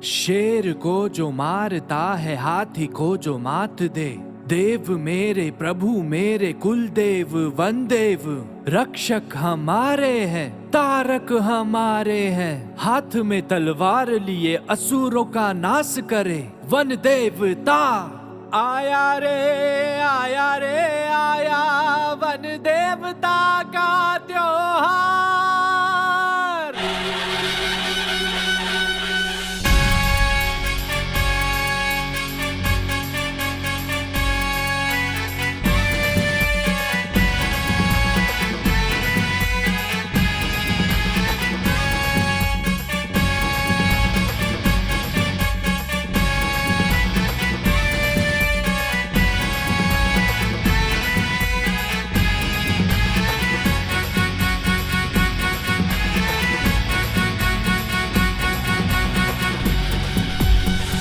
शेर को जो मारता है हाथी को जो मात दे, देव मेरे प्रभु मेरे कुलदेव वनदेव, रक्षक हमारे हैं तारक हमारे हैं, हाथ में तलवार लिए असुरों का नाश करे वन देवता। आया रे आया रे आया वन देवता का त्योहार।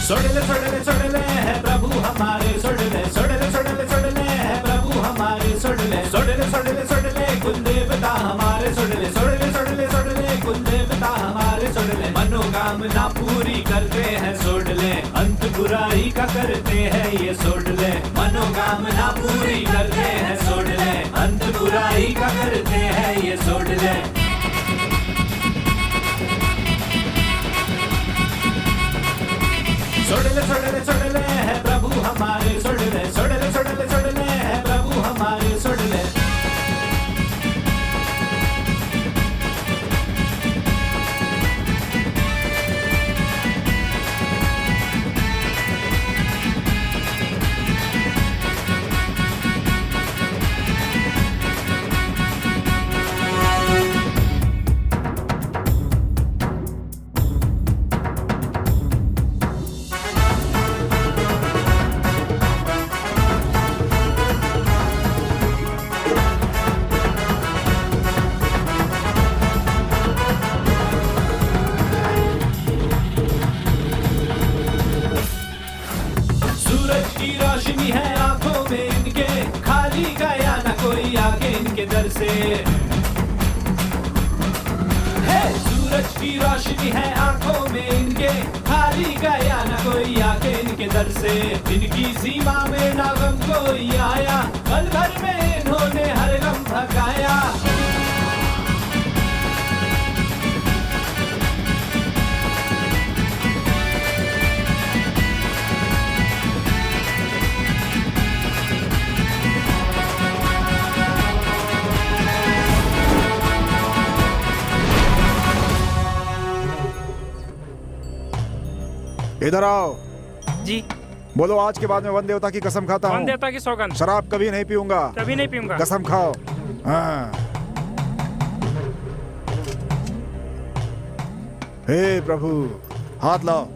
सोडले है प्रभु हमारे, सोडले है प्रभु हमारे, सोडले कुल देवता हमारे, सोडले कुल देवता हमारे, सोडले मनोकामना पूरी करते हैं, सोडले अंत बुराई का करते हैं ये, सोडले मनोकामना पूरी करते हैं, सोडले अंत बुराई का करते हैं ये, सोडले। सोडले है प्रभु हमारे, सोडले है प्रभु हमारे, सोडले। है आंखों में इनके, खाली गया न कोई आके इनके दर से, है सूरज की रोशनी है आंखों में इनके, खाली गया न कोई आके इनके दर से, इनकी सीमा में ना गम कोई आया, पल भर में इन्होंने हर गम भगाया। इधर आओ। जी। बोलो आज के बाद मैं वन देवता की कसम खाता हूँ। वन देवता की सौगंध। शराब कभी नहीं पीऊंगा। कभी नहीं पीऊंगा। कसम खाओ। हाँ। हे प्रभु हाथ लाओ।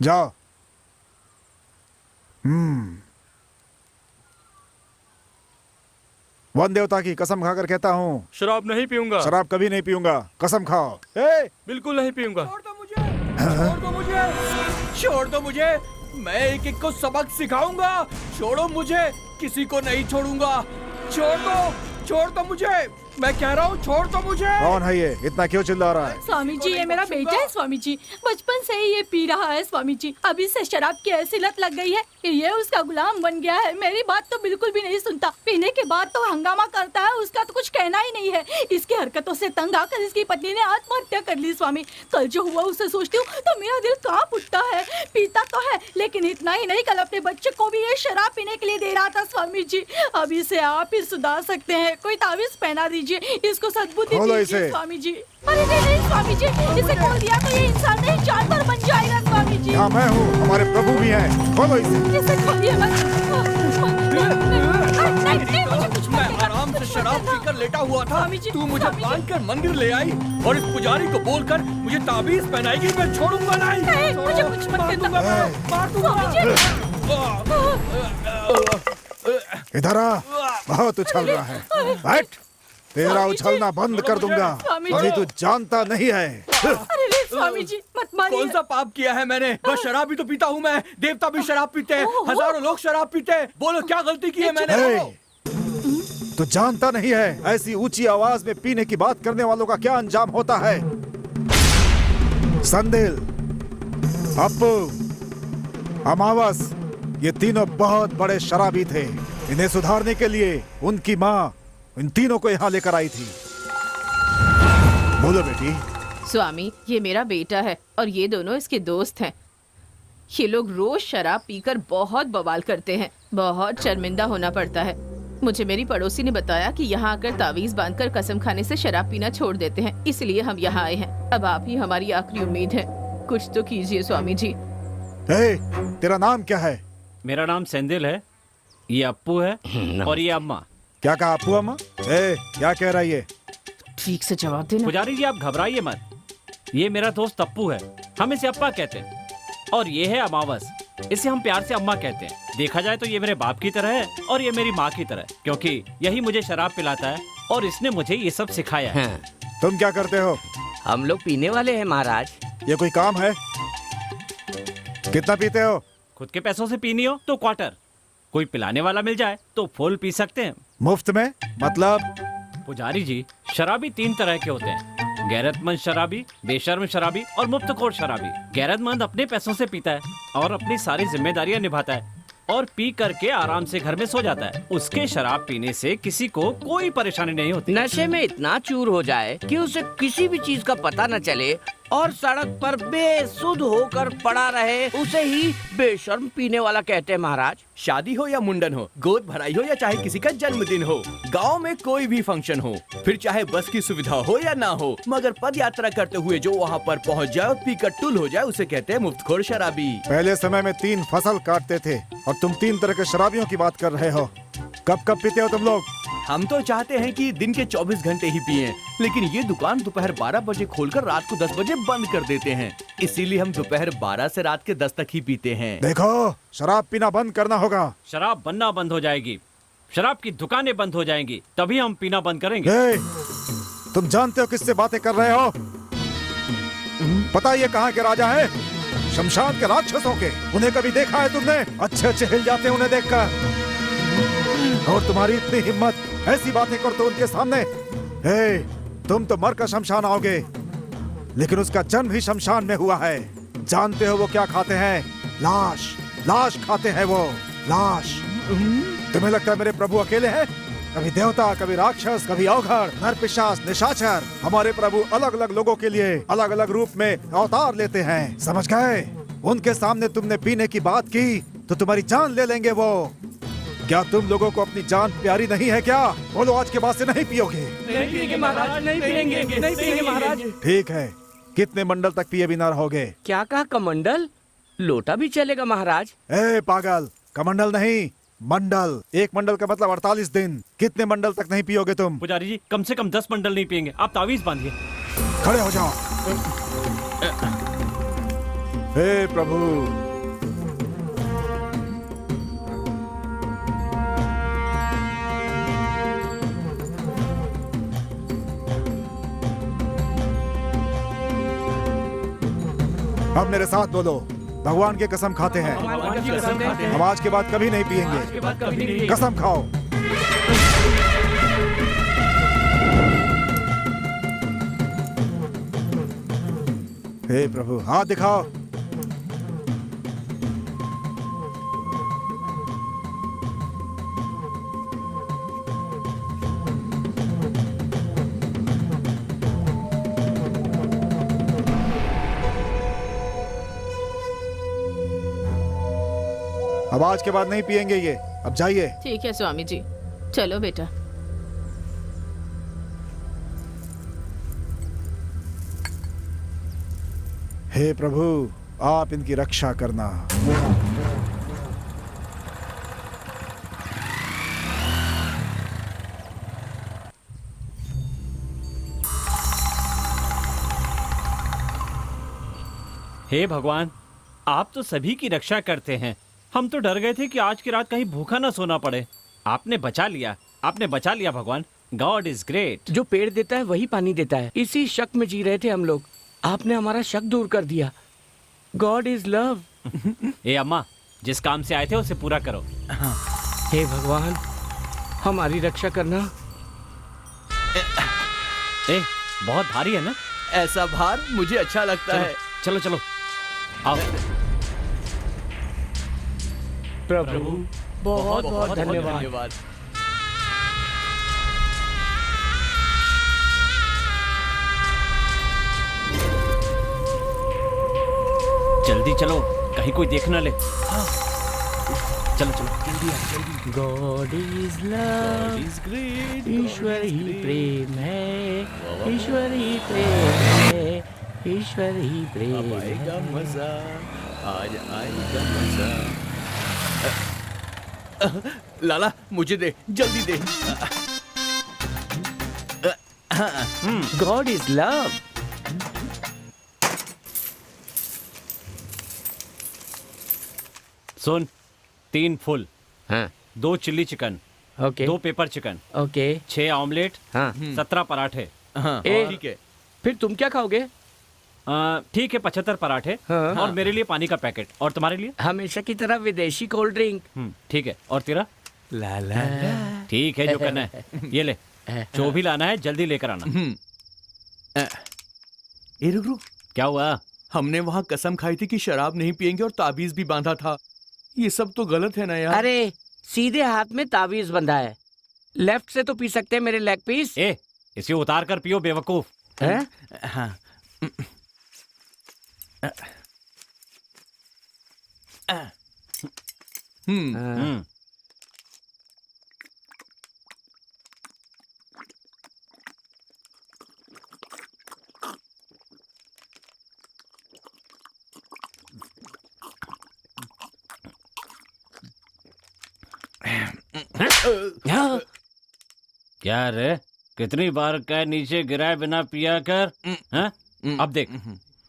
जाओ। वन देवता की कसम खाकर कहता हूँ शराब नहीं पीऊंगा। शराब कभी नहीं पीऊंगा। कसम खाओ। बिल्कुल नहीं पीऊंगा। छोड़ दो मुझे, छोड़ दो मुझे, छोड़ दो मुझे, मैं एक एक को सबक सिखाऊंगा। छोड़ो मुझे, किसी को नहीं छोड़ूंगा। छोड़ दो मुझे, मैं कह रहा हूँ छोड़ दो मुझे। कौन है ये? इतना क्यों चिल्ला रहा है? स्वामी जी ये मेरा बेटा है स्वामी जी, बचपन से ही ये पी रहा है स्वामी जी, अभी से शराब की ऐसी लत लग गई है कि ये उसका गुलाम बन गया है। मेरी बात तो बिल्कुल भी नहीं सुनता, पीने के बाद तो हंगामा करता है, उसका तो कुछ कहना ही नहीं है। इसकी हरकतों से तंग आकर इसकी पत्नी ने आत्महत्या कर ली स्वामी। कल जो हुआ उसे सोचती हूँ तो मेरा दिल कांप उठता है। पीता तो है लेकिन इतना ही नहीं, कल अपने बच्चे को भी ये शराब पीने के लिए दे रहा था स्वामी जी। अब इसे आप ही सुधार सकते हैं, कोई तावीज पहना दीजिए, इसको सद्बुद्धि दीजिए स्वामी जी। अरे नहीं स्वामी जी, इसे खोल दिया तो ये इंसान नहीं जानवर बन जाएगा स्वामी जी। यहाँ मैं हूँ, हमारे प्रभु भी हैं, खोलो इसे खोलिए मत। मैं आराम से शराब पीकर लेटा हुआ था, तू मुझे बांधकर मंदिर ले आई और इस पुजारी को बोलकर मुझे ताबीज पहनाएगी। मैं छोड़ूंगा नहीं, मुझे कुछ मत करना, मार दूंगा। इधर आ, बहुत उछल रहा है, बैठ। तेरा उछलना बंद कर दूंगा, अभी तू जानता नहीं है। अरे स्वामी जी मत मारिए। कौन सा पाप किया है मैंने? बस शराब भी तो पीता हूँ मैं, देवता भी शराब पीते हैं, हजारों लोग शराब पीते हैं। बोलो क्या गलती की है मैंने? तो जानता नहीं है ऐसी ऊंची आवाज में पीने की बात करने वालों का क्या अंजाम होता है। संदिल, अप्पू, अमावस, ये तीनों बहुत बड़े शराबी थे। इन्हें सुधारने के लिए उनकी माँ इन तीनों को यहाँ लेकर आई थी। बोलो बेटी। स्वामी, ये मेरा बेटा है और ये दोनों इसके दोस्त हैं। ये लोग रोज शराब पीकर बहुत बवाल करते हैं। बहुत शर्मिंदा होना पड़ता है। मुझे मेरी पड़ोसी ने बताया कि यहाँ आकर तावीज बांधकर कसम खाने से शराब पीना छोड़ देते हैं, इसलिए हम यहाँ आए हैं। अब आप ही हमारी आखिरी उम्मीद है, कुछ तो कीजिए स्वामी जी। तेरा नाम क्या है? मेरा नाम सेंदिल है, ये अप्पू है और ये अम्मा। क्या कहा अप्पू अम्मा? क्या कह रहा है ये? ठीक से जवाब देना। पुजारी जी, आप घबराइए मत। ये मेरा दोस्त अप्पू है, हम इसे अप्पा कहते हैं। और ये है अमावस, इसे हम प्यार से अम्मा कहते हैं। देखा जाए तो ये मेरे बाप की तरह है और ये मेरी माँ की तरह, क्योंकि यही मुझे शराब पिलाता है और इसने मुझे ये सब सिखाया है। तुम क्या करते हो? हम लोग पीने वाले हैं महाराज। ये कोई काम है? कितना पीते हो? खुद के पैसों से पीनी हो तो क्वार्टर, कोई पिलाने वाला मिल जाए तो फुल पी सकते हैं। मुफ्त में? मतलब? पुजारी जी, शराबी 3 तरह के होते हैं, गैरतमंद शराबी, बेशर्म शराबी और मुफ्तखोर शराबी। गैरतमंद अपने पैसों से पीता है और अपनी सारी जिम्मेदारियां निभाता है और पी करके आराम से घर में सो जाता है। उसके शराब पीने से किसी को कोई परेशानी नहीं होती। नशे में इतना चूर हो जाए कि उसे किसी भी चीज का पता न चले और सड़क पर बेसुध होकर पड़ा रहे, उसे ही बेशर्म पीने वाला कहते हैं महाराज। शादी हो या मुंडन हो, गोद भराई हो या चाहे किसी का जन्मदिन हो, गांव में कोई भी फंक्शन हो, फिर चाहे बस की सुविधा हो या ना हो, मगर पद यात्रा करते हुए जो वहाँ पर पहुँच जाए और पीकर टुल हो जाए, उसे कहते हैं मुफ्तखोर शराबी। पहले समय में 3 फसल काटते थे और तुम 3 तरह के शराबियों की बात कर रहे हो। कब कब पीते हो तुम लोग? हम तो चाहते हैं कि दिन के 24 घंटे ही पिएं, लेकिन ये दुकान दोपहर 12 बजे खोलकर रात को 10 बजे बंद कर देते हैं, इसीलिए हम दोपहर 12 से रात के 10 तक ही पीते हैं। देखो, शराब पीना बंद करना होगा। शराब बनना बंद हो जाएगी, शराब की दुकानें बंद हो जाएंगी, तभी हम पीना बंद करेंगे। तुम जानते हो किससे बातें कर रहे हो? पता ये कहाँ के राजा है? शमशान के राक्षसों के। उन्हें कभी देखा है तुमने? अच्छे हिल जाते हैं उन्हें देखकर। और तुम्हारी इतनी हिम्मत, ऐसी बातें करते उनके सामने। तुम तो मरकर शमशान आओगे, लेकिन उसका जन्म ही शमशान में हुआ है। जानते हो वो क्या खाते हैं? लाश, लाश खाते हैं वो, लाश। तुम्हें लगता है मेरे प्रभु अकेले हैं? कभी देवता, कभी राक्षस, कभी अवघड़, नरपिशाच, निशाचर। हमारे प्रभु अलग अलग लोगों के लिए अलग अलग रूप में अवतार लेते हैं, समझ गए? उनके सामने तुमने पीने की बात की तो तुम्हारी जान ले लेंगे वो। क्या तुम लोगों को अपनी जान प्यारी नहीं है क्या? बोलो, आज के बाद से नहीं पियोगे। नहीं पिएंगे महाराज, नहीं पिएंगे, नहीं पिएंगे महाराज। ठीक है, कितने मंडल तक पिए बिना रहोगे? क्या कहा? कमंडल? लोटा भी चलेगा महाराज? पागल, कमंडल नहीं, मंडल। 1 मंडल का मतलब 48 दिन। कितने मंडल तक नहीं पियोगे तुम? पुजारी जी, कम से कम 10 मंडल नहीं पिएंगे। आप तावीज बांधिए। खड़े हो जाओ। हे प्रभु, अब मेरे साथ बोलो, भगवान की कसम खाते हैं हम आज के बाद कभी नहीं पिएंगे। कसम खाओ। हे प्रभु, हाथ दिखाओ। अब आज के बाद नहीं पिएंगे ये। अब जाइए। ठीक है स्वामी जी, चलो बेटा। हे प्रभु, आप इनकी रक्षा करना। हे भगवान, आप तो सभी की रक्षा करते हैं। हम तो डर गए थे कि आज की रात कहीं भूखा ना सोना पड़े। आपने बचा लिया, आपने बचा लिया भगवान। God is great. जो पेड़ देता है वही पानी देता है। इसी शक में जी रहे थे हम लोग, आपने हमारा शक दूर कर दिया। God is love. ए अम्मा, जिस काम से आए थे उसे पूरा करो। हे भगवान, हमारी रक्षा करना। ए, बहुत भारी है ना? ऐसा भार मुझे अच्छा लगता है। चलो चलो आओ। प्रभु बहुत बहुत धन्यवाद। जल्दी चलो, कहीं कोई देख ना ले। चलो चलो जल्दी आ। गॉड इज लव, ईश्वर ही प्रेम है, ईश्वर ही प्रेम है, ईश्वर ही प्रेम है। आएगा मजा, आज आएगा मजा। लाला मुझे दे, जल्दी दे। God is love. सुन, 3 फुल, हाँ 2 chilli chicken, okay 2 pepper chicken, okay 6 omelette, हाँ 17 पराठे। हाँ ए, ठीक है। फिर तुम क्या खाओगे? ठीक है, 75 पराठे हाँ। और मेरे लिए पानी का पैकेट। और तुम्हारे लिए? हमेशा की तरह विदेशी कोल्ड ड्रिंक। ठीक है। और तेरा? लाला ठीक है, जो करना है ये ले। जो भी लाना है जल्दी लेकर आना। ए रुक रुक, क्या हुआ? हमने वहाँ कसम खाई थी कि शराब नहीं पियेंगे और ताबीज भी बांधा था। ये सब तो गलत है ना यार। अरे सीधे हाथ में ताबीज बंधा है, लेफ्ट से तो पी सकते हैं मेरे लेग पीस। ए, इसे उतार कर पियो बेवकूफ। हैं? हाँ हम्म। क्या रे, कितनी बार कह नीचे गिराए बिना पिया कर। हाँ? अब देख,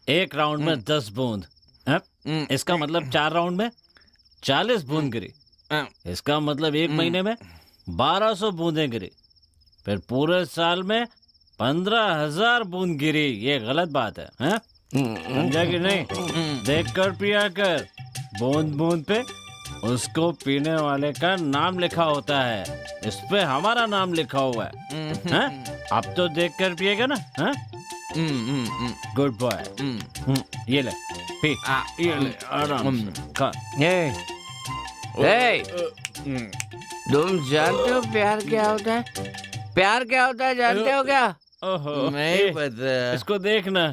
एक राउंड में 10 बूंद, हाँ? इसका मतलब 4 राउंड में 40 बूंद गिरी। इसका मतलब 1 महीने में 1200 बूंदें गिरी। फिर पूरे साल में 15,000 बूंद गिरी। ये गलत बात है, हाँ? समझा कि नहीं? देख कर पिया कर। बूंद बूंद पे उसको पीने वाले का नाम लिखा होता है, इस पे हमारा नाम लिखा हुआ है। हाँ? अब तो देख कर पिएगा ना? हाँ? Good boy. ये ले पी, ये ले आराम से खा। तुम जानते हो प्यार क्या होता है? प्यार क्या होता है जानते हो क्या? ओहो, नहीं पता। इसको देखना,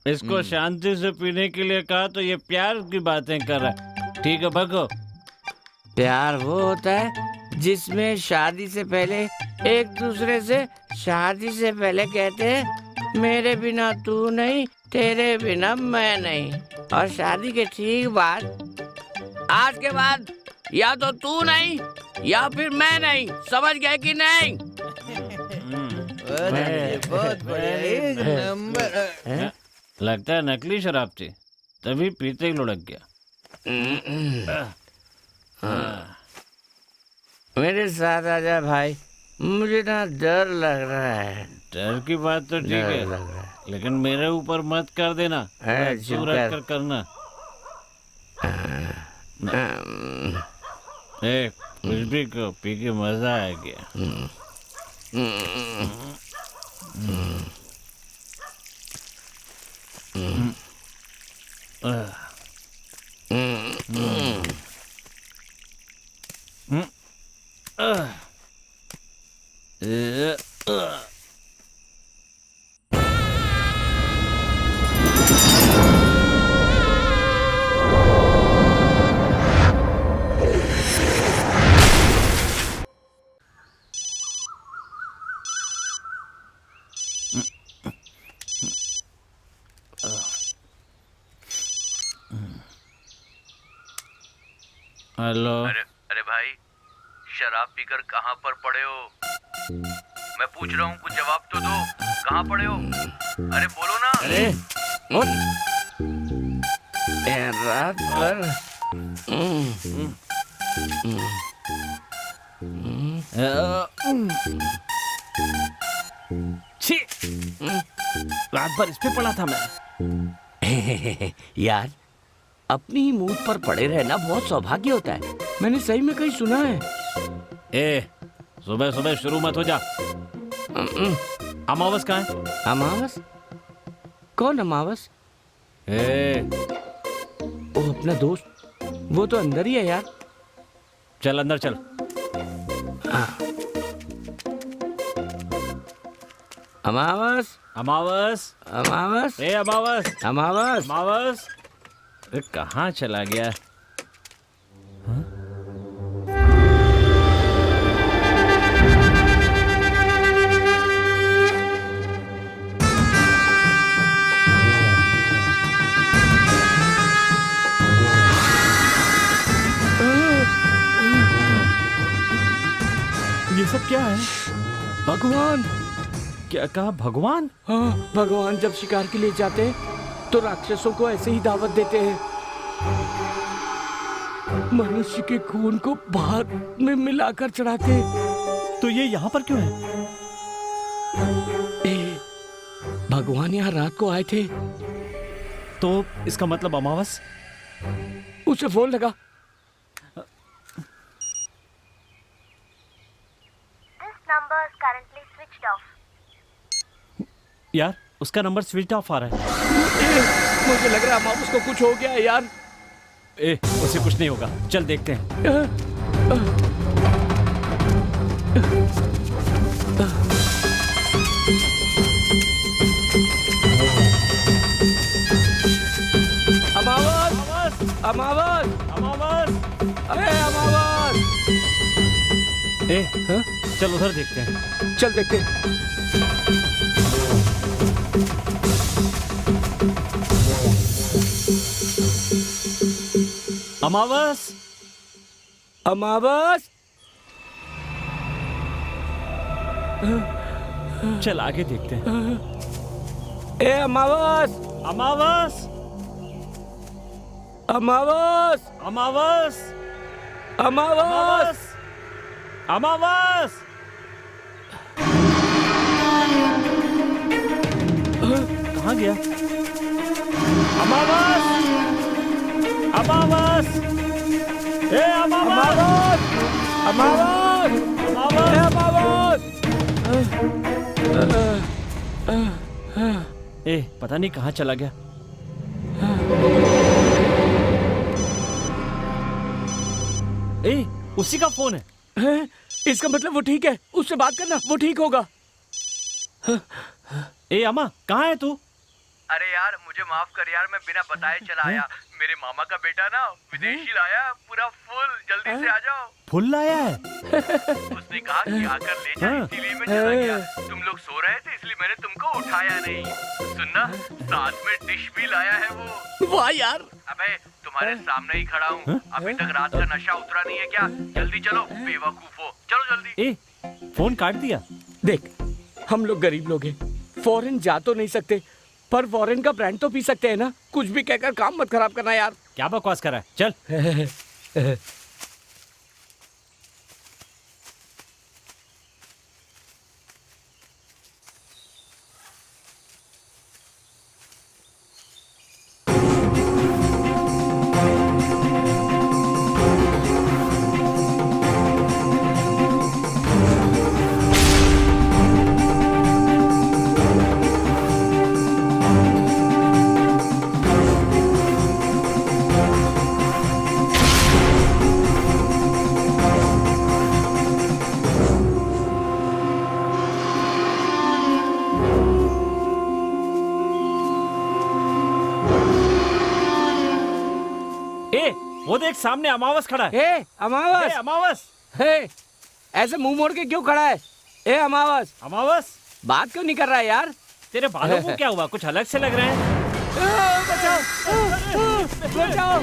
इसको शांति से पीने के लिए कहा तो ये प्यार की बातें कर रहा है। ठीक है, भगो। प्यार वो होता है जिसमें शादी से पहले एक दूसरे से शादी से पहले कहते हैं मेरे बिना तू नहीं, तेरे बिना मैं नहीं, और शादी के ठीक बाद आज के बाद या तो तू नहीं या फिर मैं नहीं। समझ गए कि नहीं? बहुत बढ़िया, एक नंबर। लगता है नकली शराब थी, तभी पीते ही लुढ़क गया। मेरे साथ आजा भाई, मुझे ना डर लग रहा है। डर की बात तो ठीक डर लग है, रहा है। लेकिन मेरे ऊपर मत कर देना। चुप दूर रख कर। कर करना। ए, कुछ भी कहो, पी के मजा आ गया। हेलो। अरे भाई, शराब पीकर कहाँ पर पड़े हो? मैं पूछ रहा हूँ, कुछ जवाब तो दो। कहाँ पड़े हो? अरे बोलो ना। अरे रात भर छी, रात भर इस पे पड़ा था मैं। यार, अपनी ही मूड पर पड़े रहना बहुत सौभाग्य होता है। मैंने सही में कहीं सुना है। ए, सुबह सुबह शुरू मत हो जा। अमावस कहाँ है? अमावस? कौन अमावस? वो अपना दोस्त, वो तो अंदर ही है यार। चल अंदर चल। अमावस, अमावस, अमावस, ए अमावस, अमावस, अमावस। अरे कहाँ चला गया? ये सब क्या है? भगवान। क्या कहा? भगवान? हाँ, भगवान जब शिकार के लिए जाते हैं तो राक्षसों को ऐसे ही दावत देते हैं। मनुष्य के खून को भात में मिलाकर चढ़ाते। तो ये यहाँ पर क्यों है? भगवान यहाँ रात को आए थे। तो इसका मतलब अमावस? उसे फोन लगा। यार उसका नंबर स्विच ऑफ आ रहा है। मुझे लग रहा है अमावस को कुछ हो गया है यार। उसे कुछ नहीं होगा, चल देखते हैं। अमावस, अमावस, अमावस, अरे अमावस। चल उधर देखते हैं। चल देखते हैं। अमावस, अमावस। चल आगे देखते हैं। ए अमावस, अमावस, अमावस, अमावस, अमावस, अमावस। कहाँ गया? अमावस, अमावस, ए अमावस, अमावस, अमावस, अमावस। पता नहीं कहाँ चला गया। उसी का फोन है। इसका मतलब वो ठीक है, उससे बात करना, वो ठीक होगा। अम्मा कहाँ है तू? अरे यार मुझे माफ कर यार, मैं बिना बताए चला आया। मेरे मामा का बेटा ना विदेशी लाया पूरा फुल, जल्दी से आ जाओ। फुल लाया है? उसने कहा कि आकर ले जा, इसीलिए मैं चला गया। तुम लोग सो रहे थे इसलिए मैंने तुमको उठाया नहीं। सुनना, साथ में डिश भी लाया है वो। वाह यार। अबे तुम्हारे सामने ही खड़ा हूँ, अभी तक रात का नशा उतरा नहीं है क्या? जल्दी चलो बेवकूफो, चलो जल्दी। फोन काट दिया। देख, हम लोग गरीब लोग हैं, फॉरेन जा तो नहीं सकते, पर फॉरेन का ब्रांड तो पी सकते हैं ना। कुछ भी कहकर काम मत खराब करना यार। क्या बकवास कर रहा है? चल। वो देख सामने अमावस खड़ा है। अमावस, अमावस, ऐसे मुंह मोड़ के क्यों खड़ा है? अमावस, अमावस, बात क्यों नहीं कर रहा है यार? तेरे बालों को क्या हुआ? कुछ अलग से लग रहे हैं। बचाओ,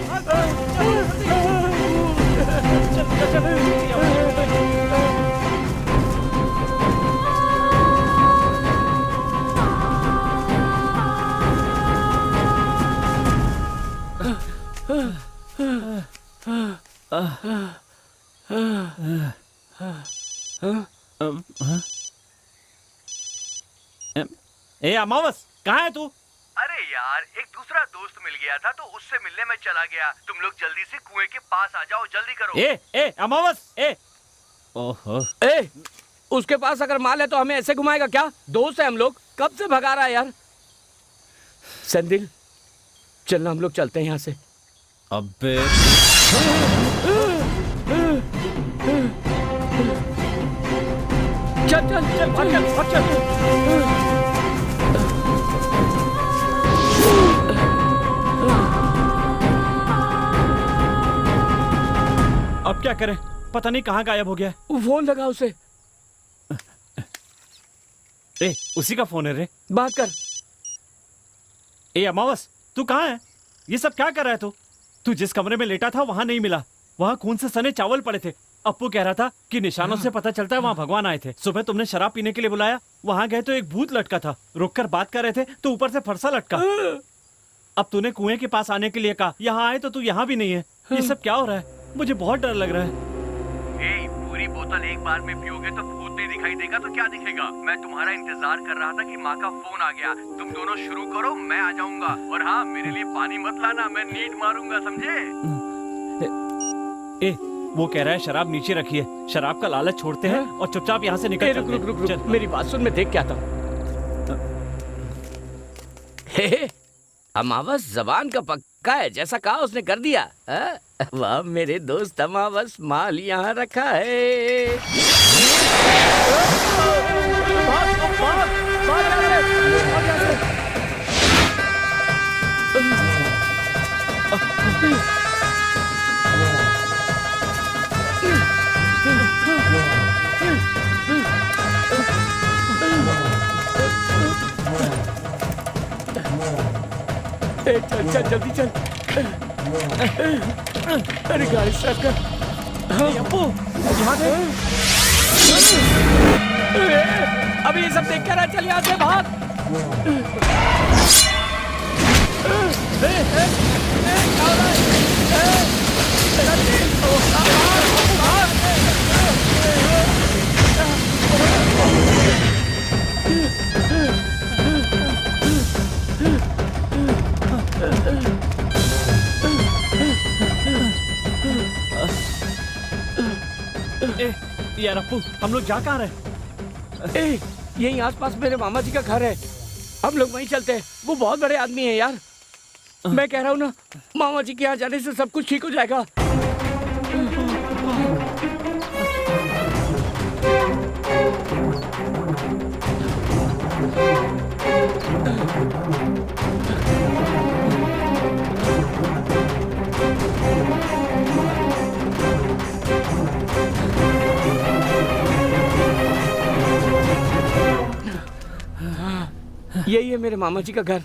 अमावस कहाँ है तू? अरे यार एक दूसरा दोस्त मिल गया था तो उससे मिलने में चला गया। तुम लोग जल्दी से कुएं के पास आ जाओ, जल्दी करो। अमावस, ओहो, उसके पास अगर माल है तो हमें ऐसे घुमाएगा क्या? दोस्त है हम लोग, कब से भगा रहा है यार। सेंदिल चलना, हम लोग चलते हैं यहाँ से। अबे चल चल चल भाग चल भाग चल। अब क्या करें, पता नहीं कहाँ गायब हो गया है। फोन लगा उसे। ए, उसी का फोन है रे। बात कर। ए अमावस, तू कहाँ है? ये सब क्या कर रहा है तू जिस कमरे में लेटा था वहां नहीं मिला, वहां खून से सने चावल पड़े थे। अप्पू कह रहा था कि निशानों से पता चलता है वहां भगवान आए थे। सुबह तुमने शराब पीने के लिए बुलाया, वहां गए तो एक भूत लटका था। रुककर बात कर रहे थे तो ऊपर से फरसा लटका। अब तूने कुएं के पास आने के लिए कहा, यहाँ आए तो तू यहाँ भी नहीं है। ये सब क्या हो रहा है? मुझे बहुत डर लग रहा है। पूरी बोतल एक बार में पियोगे तो भूत नहीं दिखाई देगा तो क्या दिखेगा? मैं तुम्हारा इंतजार कर रहा था कि माँ का फोन आ गया। तुम दोनों शुरू करो, मैं आ जाऊंगा। और हाँ, मेरे लिए पानी मत लाना, मैं नीड मारूंगा, समझे? ए, वो कह रहा है शराब नीचे रखिए। शराब का लालच छोड़ते हैं और चुपचाप यहाँ से निकल चलते हैं। रुक, मेरी बात सुन, मैं देख क्या था। अमावस जबान का पक्का है, जैसा कहा उसने कर दिया। वाह मेरे दोस्त अमावस, माल यहाँ रखा है। चल चल जल्दी चल। अरे गाड़ी स्टार्ट कर। अप्पू यहाँ देख। अभी ये सब देख कर चल यहाँ से भाग। यार अप्पू, हम लोग जा कहाँ रहे? यहीं आसपास मेरे मामा जी का घर है, हम लोग वहीं चलते हैं। वो बहुत बड़े आदमी हैं यार। मैं कह रहा हूँ ना, मामा जी के यहाँ जाने से सब कुछ ठीक हो जाएगा। यही है मेरे मामा जी का घर।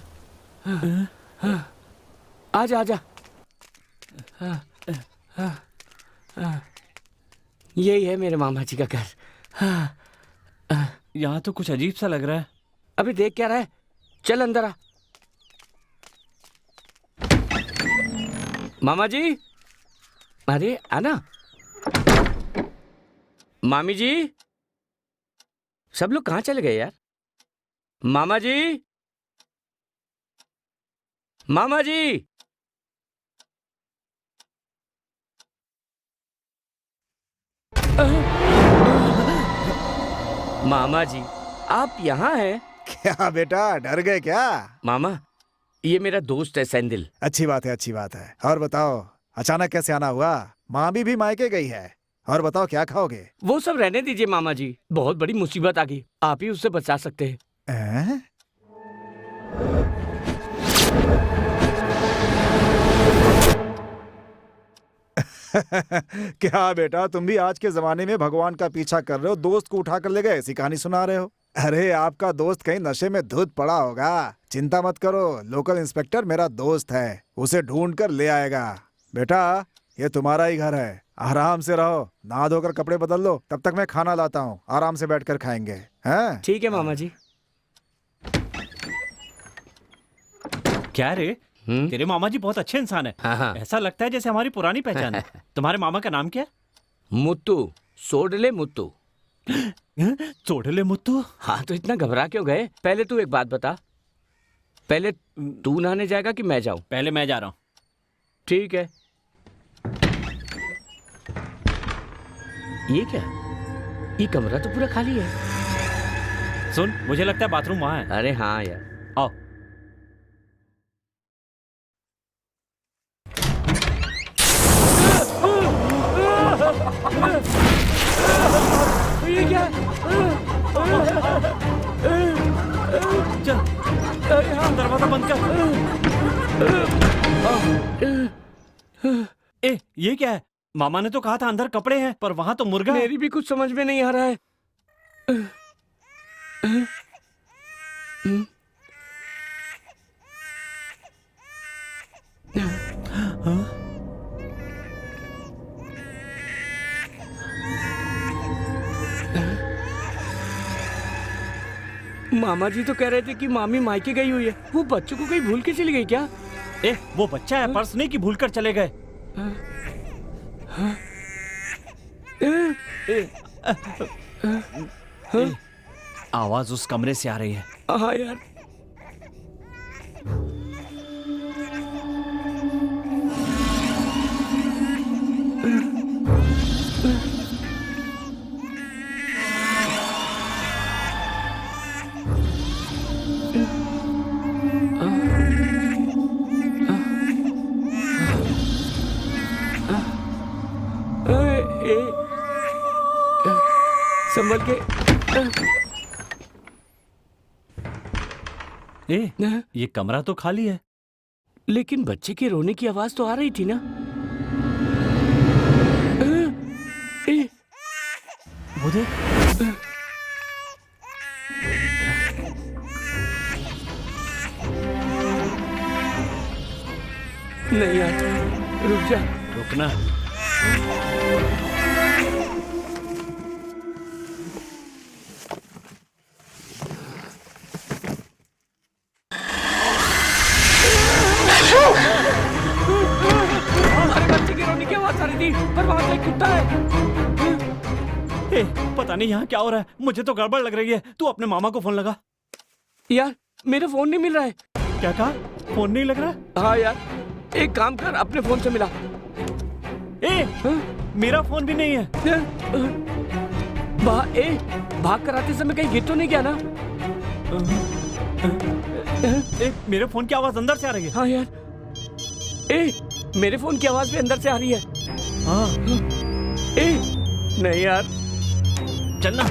आजा आजा। यही है मेरे मामा जी का घर। यहाँ तो कुछ अजीब सा लग रहा है। अभी देख क्या रहा है? चल अंदर आ। मामा जी, अरे आना। मामी जी, सब लोग कहाँ चले गए यार? मामा जी, मामा जी। मामा जी, आप यहाँ हैं? क्या बेटा, डर गए क्या? मामा, ये मेरा दोस्त है सेंदिल। अच्छी बात है, अच्छी बात है। और बताओ, अचानक कैसे आना हुआ? मामी भी मायके गई है। और बताओ क्या खाओगे? वो सब रहने दीजिए मामा जी, बहुत बड़ी मुसीबत आ गई, आप ही उससे बचा सकते हैं। क्या बेटा, तुम भी आज के जमाने में भगवान का पीछा कर रहे हो, दोस्त को उठा कर ले गए, ऐसी कहानी सुना रहे हो? अरे आपका दोस्त कहीं नशे में धुत पड़ा होगा। चिंता मत करो, लोकल इंस्पेक्टर मेरा दोस्त है, उसे ढूंढ कर ले आएगा। बेटा, ये तुम्हारा ही घर है, आराम से रहो, नहा धोकर कपड़े बदल लो, तब तक मैं खाना लाता हूँ, आराम से बैठकर खाएंगे। हैं? ठीक है मामा जी। क्या रे, तेरे मामा जी बहुत अच्छे इंसान है। हाँ। ऐसा लगता है जैसे हमारी पुरानी पहचान है। तुम्हारे मामा का नाम क्या है? मुत्तू, सोडले मुत्तू। सोडले मुत्तू? हाँ, तो इतना घबरा क्यों गए? पहले तू एक बात बता, पहले तू नहाने जाएगा कि मैं जाऊं? पहले मैं जा रहा हूँ। ठीक है। ये क्या? ये कमरा तो पूरा खाली है। सुन, मुझे लगता है बाथरूम वहाँ है। अरे हाँ यार, आओ। ये क्या? चल, दरवाजा बंद कर। ए, ये क्या है? मामा ने तो कहा था अंदर कपड़े हैं, पर वहाँ तो मुर्गा है। मेरी भी कुछ समझ में नहीं आ रहा है। मामा जी तो कह रहे थे कि मामी मायके गई हुई है। वो बच्चों को कहीं भूल के चली गई क्या? ए, वो बच्चा है, पर्स नहीं कि भूल कर चले गए। आवाज उस कमरे से आ रही है। हाँ यार। संभल के। ये कमरा तो खाली है, लेकिन बच्चे के रोने की आवाज तो आ रही थी ना। वो देख। नहीं यार, रुक जा। रुकना। पर वहाँ पे कुत्ता है। पता नहीं यहाँ क्या हो रहा है, मुझे तो गड़बड़ लग रही है। तू अपने मामा को फोन लगा। यार मेरा फोन नहीं मिल रहा है। क्या कहा? फोन नहीं लग रहा? हाँ यार, एक काम कर, अपने फोन से मिला। मेरा फोन भी नहीं है। भाग कर आते समय कहीं गिर तो नहीं गया ना? मेरे फोन की आवाज अंदर से आ रही है। हाँ यार, मेरे फोन की आवाज भी अंदर से आ रही है। हाँ। नहीं यार, चलना।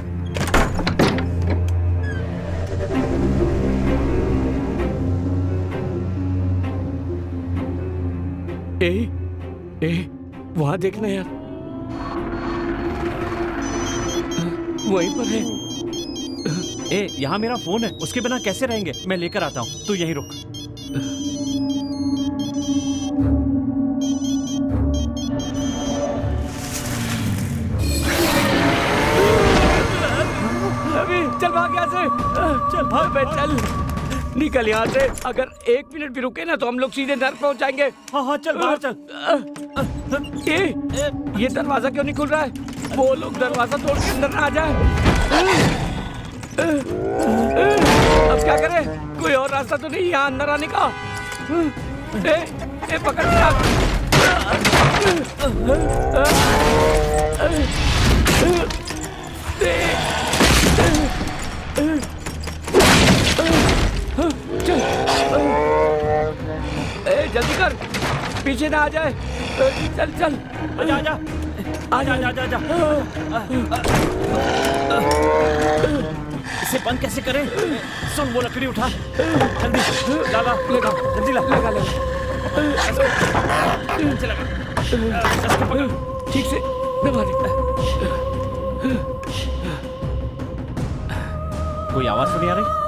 वहां देखना यार, वहीं पर है। यहाँ मेरा फोन है, उसके बिना कैसे रहेंगे? मैं लेकर आता हूँ, तू यहीं रुक। चल भाग यहाँ से। चल भाग, चल निकल यहाँ से। अगर 1 मिनट भी रुके ना तो हम लोग सीधे नर्क पहुँच जाएंगे। हाँ चल बाहर चल। ये दरवाजा क्यों नहीं खुल रहा है? वो लोग दरवाजा तोड़ के अंदर ना आ जाए। अब क्या करें? कोई और रास्ता तो नहीं यहाँ अंदर आने का? पकड़ लिया। जल्दी कर, पीछे ना आ जाए। चल चल, आजा आजा आजा आजा आजा। इसे बंद कैसे करें? सुन, वो लकड़ी उठा, जल्दी लगा, जल्दी लगा। ठीक से दबा दे। कोई आवाज तो नहीं आ रही?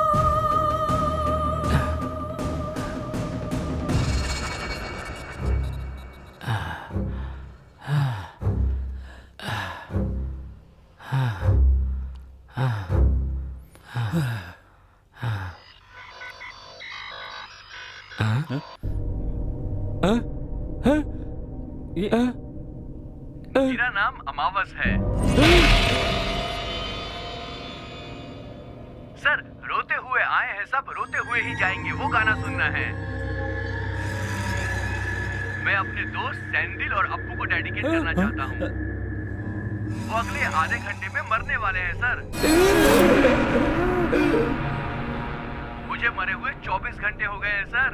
मेरा नाम अमावस है। सर, रोते हुए आए हैं सब, रोते हुए ही जाएंगे, वो गाना सुनना है। मैं अपने दोस्त सैंडिल और अप्पू को डेडिकेट करना चाहता हूँ। वो अगले आधे घंटे में मरने वाले हैं सर। मुझे मरे हुए 24 घंटे हो गए हैं सर।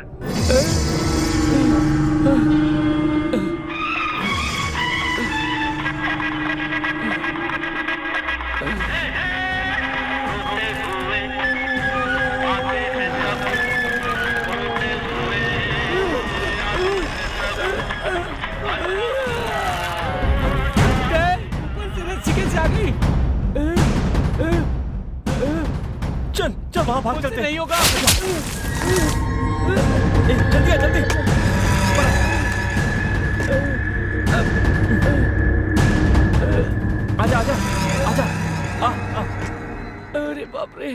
चल चल वहां भाग चलते। नहीं होगा। जल्दी आ जल्दी। आजा आजा आजा। आ। अरे बाप रे।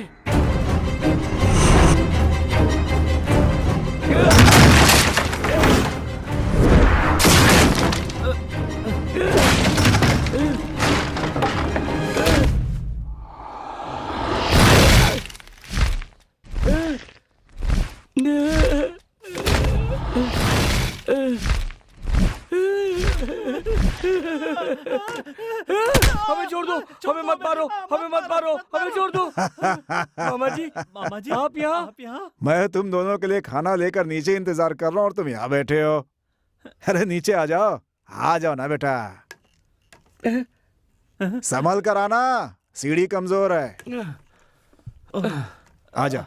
हमें छोड़ दो, हमें मत मारो, हमें मत मारो, हमें छोड़ दो। मामा जी आप यहाँ। मैं तुम दोनों के लिए खाना लेकर नीचे इंतजार कर रहा हूँ और तुम यहाँ बैठे हो। अरे नीचे आ जाओ ना बेटा। संभल कर आना, सीढ़ी कमजोर है। आ जा,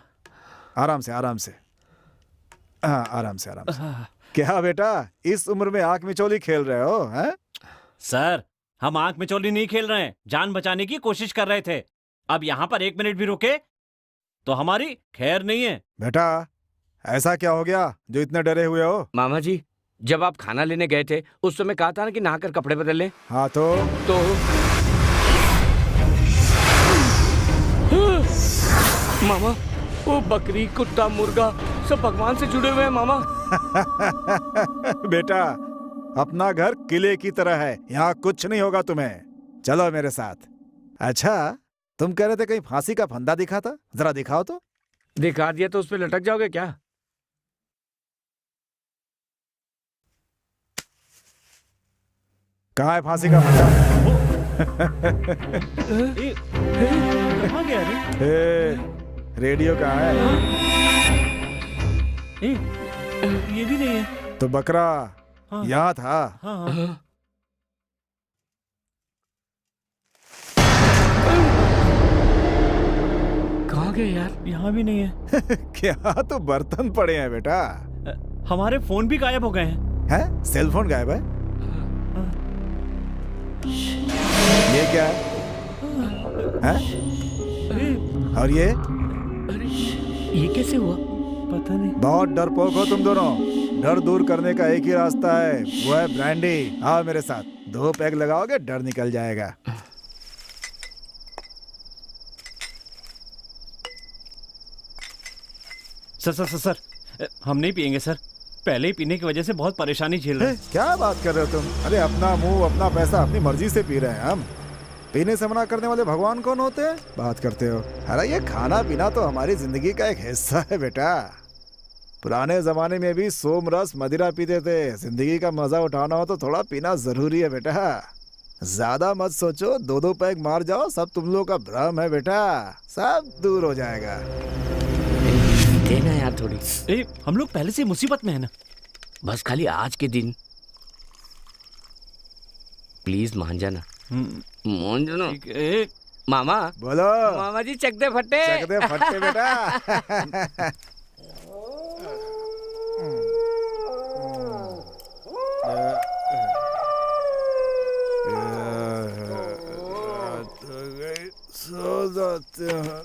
आराम से आराम से। हाँ आराम से आराम से। क्या बेटा इस उम्र में आंख मिचौली खेल रहे हो हैं? सर हम आंख मिचौली नहीं खेल रहे हैं, जान बचाने की कोशिश कर रहे थे। अब यहाँ पर 1 मिनट भी रुके तो हमारी खैर नहीं है। बेटा ऐसा क्या हो गया जो इतने डरे हुए हो? मामा जी जब आप खाना लेने गए थे उस समय कहा था ना कि नहाकर कपड़े बदल लें। हाँ तो मामा वो बकरी कुत्ता मुर्गा सब भगवान से जुड़े हुए हैं मामा। बेटा अपना घर किले की तरह है, यहाँ कुछ नहीं होगा तुम्हें। चलो मेरे साथ। अच्छा तुम कह रहे थे कहीं फांसी का फंदा दिखा था, जरा दिखाओ तो। दिखा दिया तो उस पे लटक जाओगे क्या? कहाँ है फांसी का फंदा? कहाँ गया रे? रेडियो कहाँ है? ये भी नहीं है। तो बकरा हाँ। यहाँ था। हाँ। कहाँ गए यार? यहाँ भी नहीं है। क्या तो बर्तन पड़े हैं बेटा। हमारे फोन भी गायब हो गए हैं। हैं? सेल फोन गायब है? ये क्या है? और ये कैसे हुआ? पता नहीं। बहुत डरपोक हो तुम दोनों। डर दूर करने का एक ही रास्ता है, वो है ब्रांडी। आओ मेरे साथ, 2 पैग लगाओगे डर निकल जाएगा। सर हम नहीं पिएंगे सर। पहले ही पीने की वजह से बहुत परेशानी झेल रहे हैं। क्या बात कर रहे हो तुम? अरे अपना मुंह अपना पैसा अपनी मर्जी से पी रहे हैं हम। पीने से मना करने वाले भगवान कौन होते हैं? बात करते हो। अरे ये खाना पीना तो हमारी जिंदगी का एक हिस्सा है बेटा। पुराने जमाने में भी सोमरस मदिरा पीते थे। जिंदगी का मजा उठाना हो तो थोड़ा पीना जरूरी है बेटा। ज्यादा मत सोचो, 2 पैग मार जाओ, सब तुम लोगों का भ्रम है बेटा, सब दूर हो जाएगा। देना यार थोड़ी। हम लोग पहले से मुसीबत में है ना। बस खाली आज के दिन प्लीज मान जाना। मान जाना। मामा बोलो। मामा जी चक दे फट्टे। चक दे फट्टे बेटा। सो जाते हैं।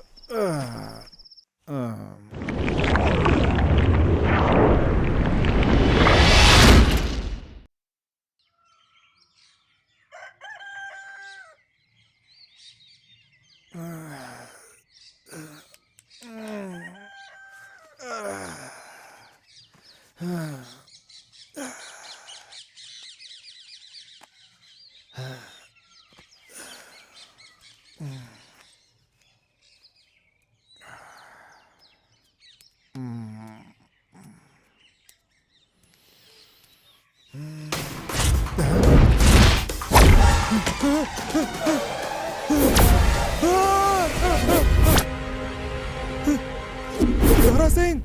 दारा सिंह।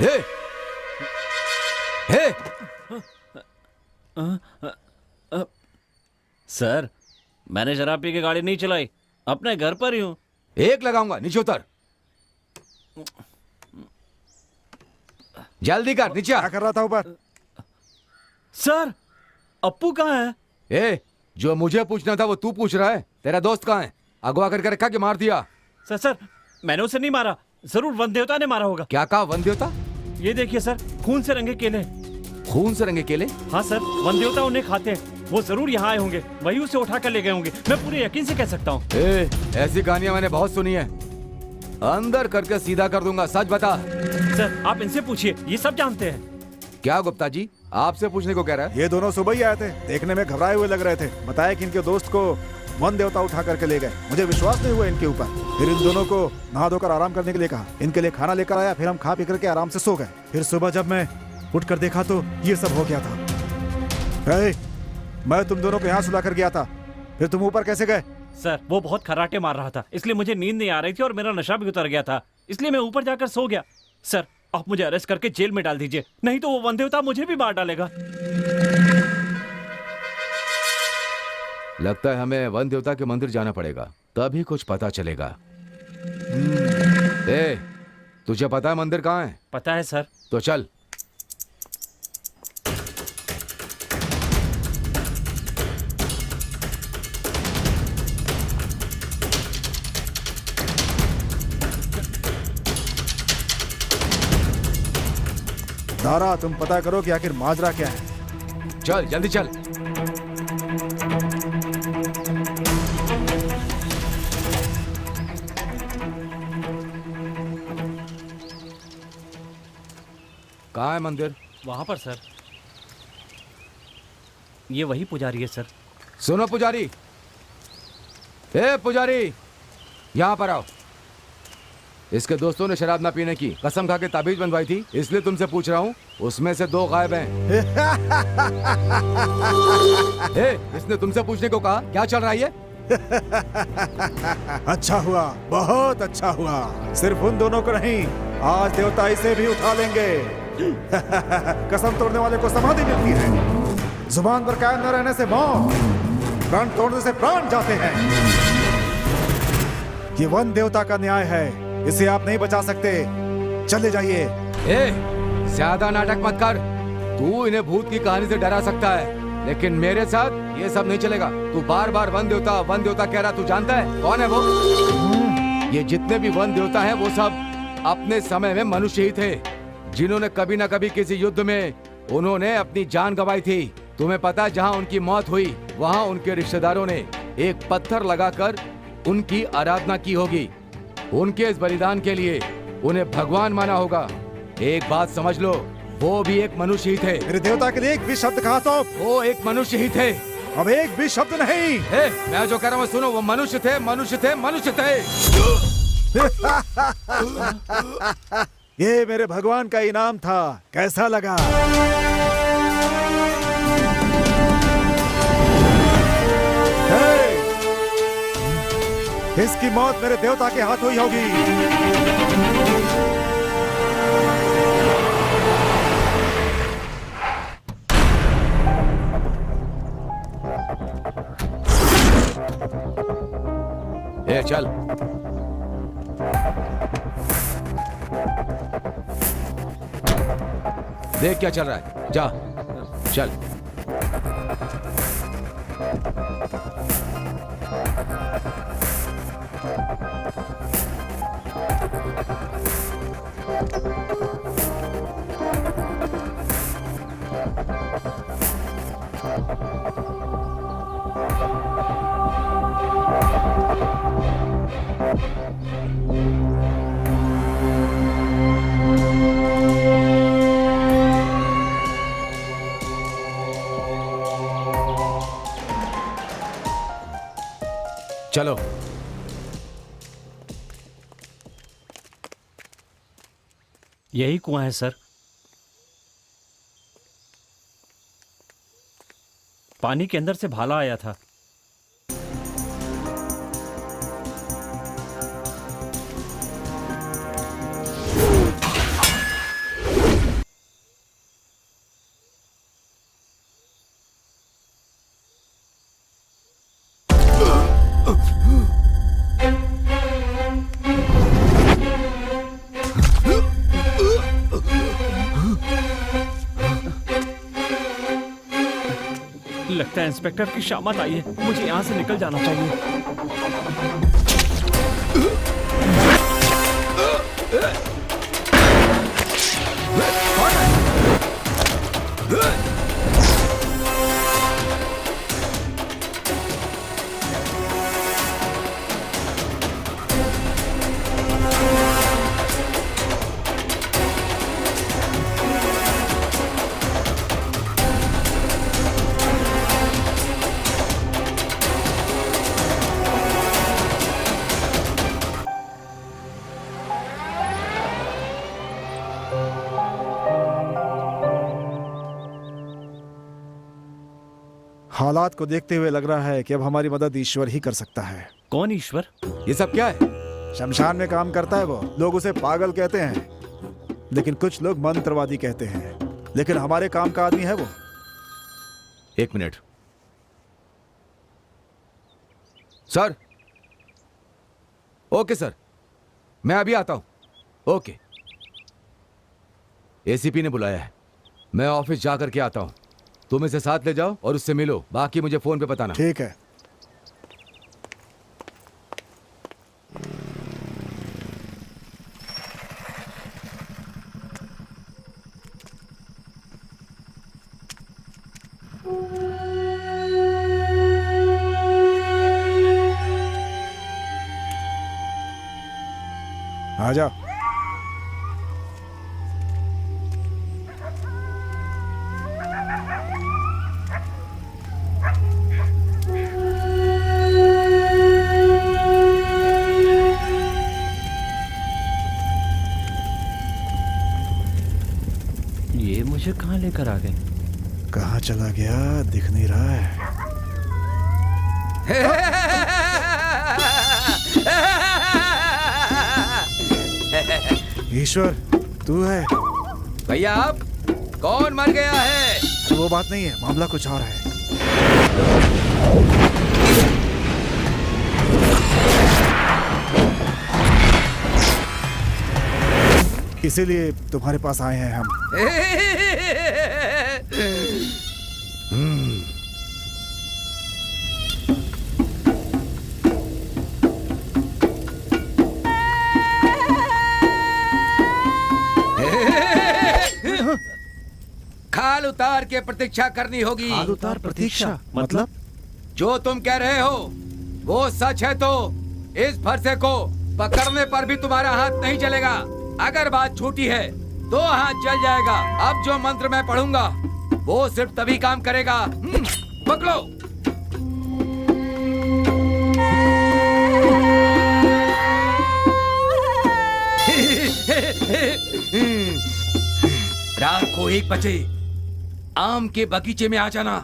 हे हे सर, मैंने शराब पी के गाड़ी नहीं चलाई, अपने घर पर ही हूँ। एक लगाऊंगा, नीचे उतर। जल्दी कर, नीचे आ। क्या कर रहा था ऊपर? सर, अप्पू कहाँ है? ए, जो मुझे पूछना था वो तू पूछ रहा है। तेरा दोस्त कहाँ है? अगवा करके रखा कि मार दिया? सर, मैंने उसे नहीं मारा, जरूर वन देवता ने मारा होगा। क्या कहा? वन देवता? ये देखिए सर, खून से रंगे केले। खून से रंगे केले? हाँ सर, वन देवता उन्हें खाते हैं, वो जरूर यहाँ आए होंगे, वही उसे उठा कर ले गए होंगे। मैं पूरे यकीन से कह सकता हूँ। ऐसी कहानियां मैंने बहुत सुनी है, अंदर करके सीधा कर दूंगा। सच बता। सर, आप इनसे पूछिए, ये सब जानते हैं। क्या गुप्ता जी, आपसे पूछने को कह रहा है? ये दोनों सुबह ही आए थे, देखने में घबराए हुए लग रहे थे। बताया कि इनके दोस्त को वन देवता उठा करके ले गए। मुझे विश्वास नहीं हुआ इनके ऊपर। फिर इन दोनों को नहा धोकर आराम करने के लिए कहा, इनके लिए खाना लेकर आया, फिर हम खा पी करके आराम से सो गए। फिर सुबह जब मैं उठकर देखा तो ये सब हो गया था। मैं तुम दोनों को यहाँ सुला कर गया था, फिर तुम ऊपर कैसे गए? सर, वो बहुत खर्राटे मार रहा था, इसलिए मुझे नींद नहीं आ रही थी और मेरा नशा भी उतर गया था, इसलिए मैं ऊपर जाकर सो गया। सर, आप मुझे अरेस्ट करके जेल में डाल दीजिए, नहीं तो वो वन देवता मुझे भी मार डालेगा। लगता है हमें वन देवता के मंदिर जाना पड़ेगा, तभी कुछ पता चलेगा। तुझे पता है मंदिर कहाँ है? पता है सर। तो चल। दारा, तुम पता करो कि आखिर माजरा क्या है। चल जल्दी चल। कहाँ है मंदिर? वहां पर सर। ये वही पुजारी है सर। सुनो पुजारी, ए पुजारी, यहाँ पर आओ। इसके दोस्तों ने शराब ना पीने की कसम खा के ताबीज बनवाई थी, इसलिए तुमसे पूछ रहा हूँ, उसमें से 2 गायब हैं। इसने तुमसे पूछने को कहा, क्या चल रहा है ये? अच्छा हुआ, बहुत अच्छा हुआ। सिर्फ उन दोनों को नहीं, आज देवता इसे भी उठा लेंगे। कसम तोड़ने वाले को समाधि मिलती है, जुबान पर कायम न रहने से मौत, प्राण तोड़ने से प्राण जाते हैं। ये वन देवता का न्याय है, इसे आप नहीं बचा सकते। चले जाइए। ज्यादा नाटक मत कर। तू इन्हें भूत की कहानी से डरा सकता है, लेकिन मेरे साथ ये सब नहीं चलेगा। तू बार बार वन देवता कह रहा, तू जानता है कौन है वो? ये जितने भी वन देवता हैं वो सब अपने समय में मनुष्य ही थे, जिन्होंने कभी न कभी किसी युद्ध में उन्होंने अपनी जान गंवाई थी। तुम्हें पता है, जहाँ उनकी मौत हुई वहाँ उनके रिश्तेदारों ने एक पत्थर लगाकर उनकी आराधना की होगी। उनके इस बलिदान के लिए उन्हें भगवान माना होगा। एक बात समझ लो, वो भी एक मनुष्य ही थे। मेरे देवता के लिए एक भी शब्द कहा तो? वो एक मनुष्य ही थे। अब एक भी शब्द नहीं। मैं जो कह रहा हूँ सुनो, वो मनुष्य थे, मनुष्य थे, मनुष्य थे। ये मेरे भगवान का इनाम था, कैसा लगा? इसकी मौत मेरे देवता के हाथ हुई होगी। ए चल। देख क्या चल रहा है, जा चल। चलो। यही कुआं है सर। पानी के अंदर से भाला आया था। लगता है इंस्पेक्टर की शामत आई है, मुझे यहाँ से निकल जाना चाहिए। हालात को देखते हुए लग रहा है कि अब हमारी मदद ईश्वर ही कर सकता है। कौन ईश्वर? ये सब क्या है? शमशान में काम करता है वो। लोग उसे पागल कहते हैं, लेकिन कुछ लोग मंत्रवादी कहते हैं, लेकिन हमारे काम का आदमी है वो। एक मिनट सर। ओके सर, मैं अभी आता हूं। ओके। एसीपी ने बुलाया है, मैं ऑफिस जा करके आता हूं। तुम इसे साथ ले जाओ और उससे मिलो, बाकी मुझे फोन पे बताना। ठीक है। आजा। ये मुझे कहाँ लेकर आ गए? कहाँ चला गया दिख नहीं रहा है। ईश्वर तू है? भैया आप कौन मर गया है? वो बात नहीं है, मामला कुछ और है। इसीलिए तुम्हारे पास आए हैं हम। खाल उतार के प्रतीक्षा करनी होगी। खाल उतार प्रतीक्षा मतलब? जो तुम कह रहे हो वो सच है तो इस फरसे को पकड़ने पर भी तुम्हारा हाथ नहीं जलेगा। अगर बात झूठी है तो हाथ जल जाएगा। अब जो मंत्र मैं पढ़ूंगा वो सिर्फ तभी काम करेगा। पकड़ो। रात को 1 बजे आम के बगीचे में आ जाना।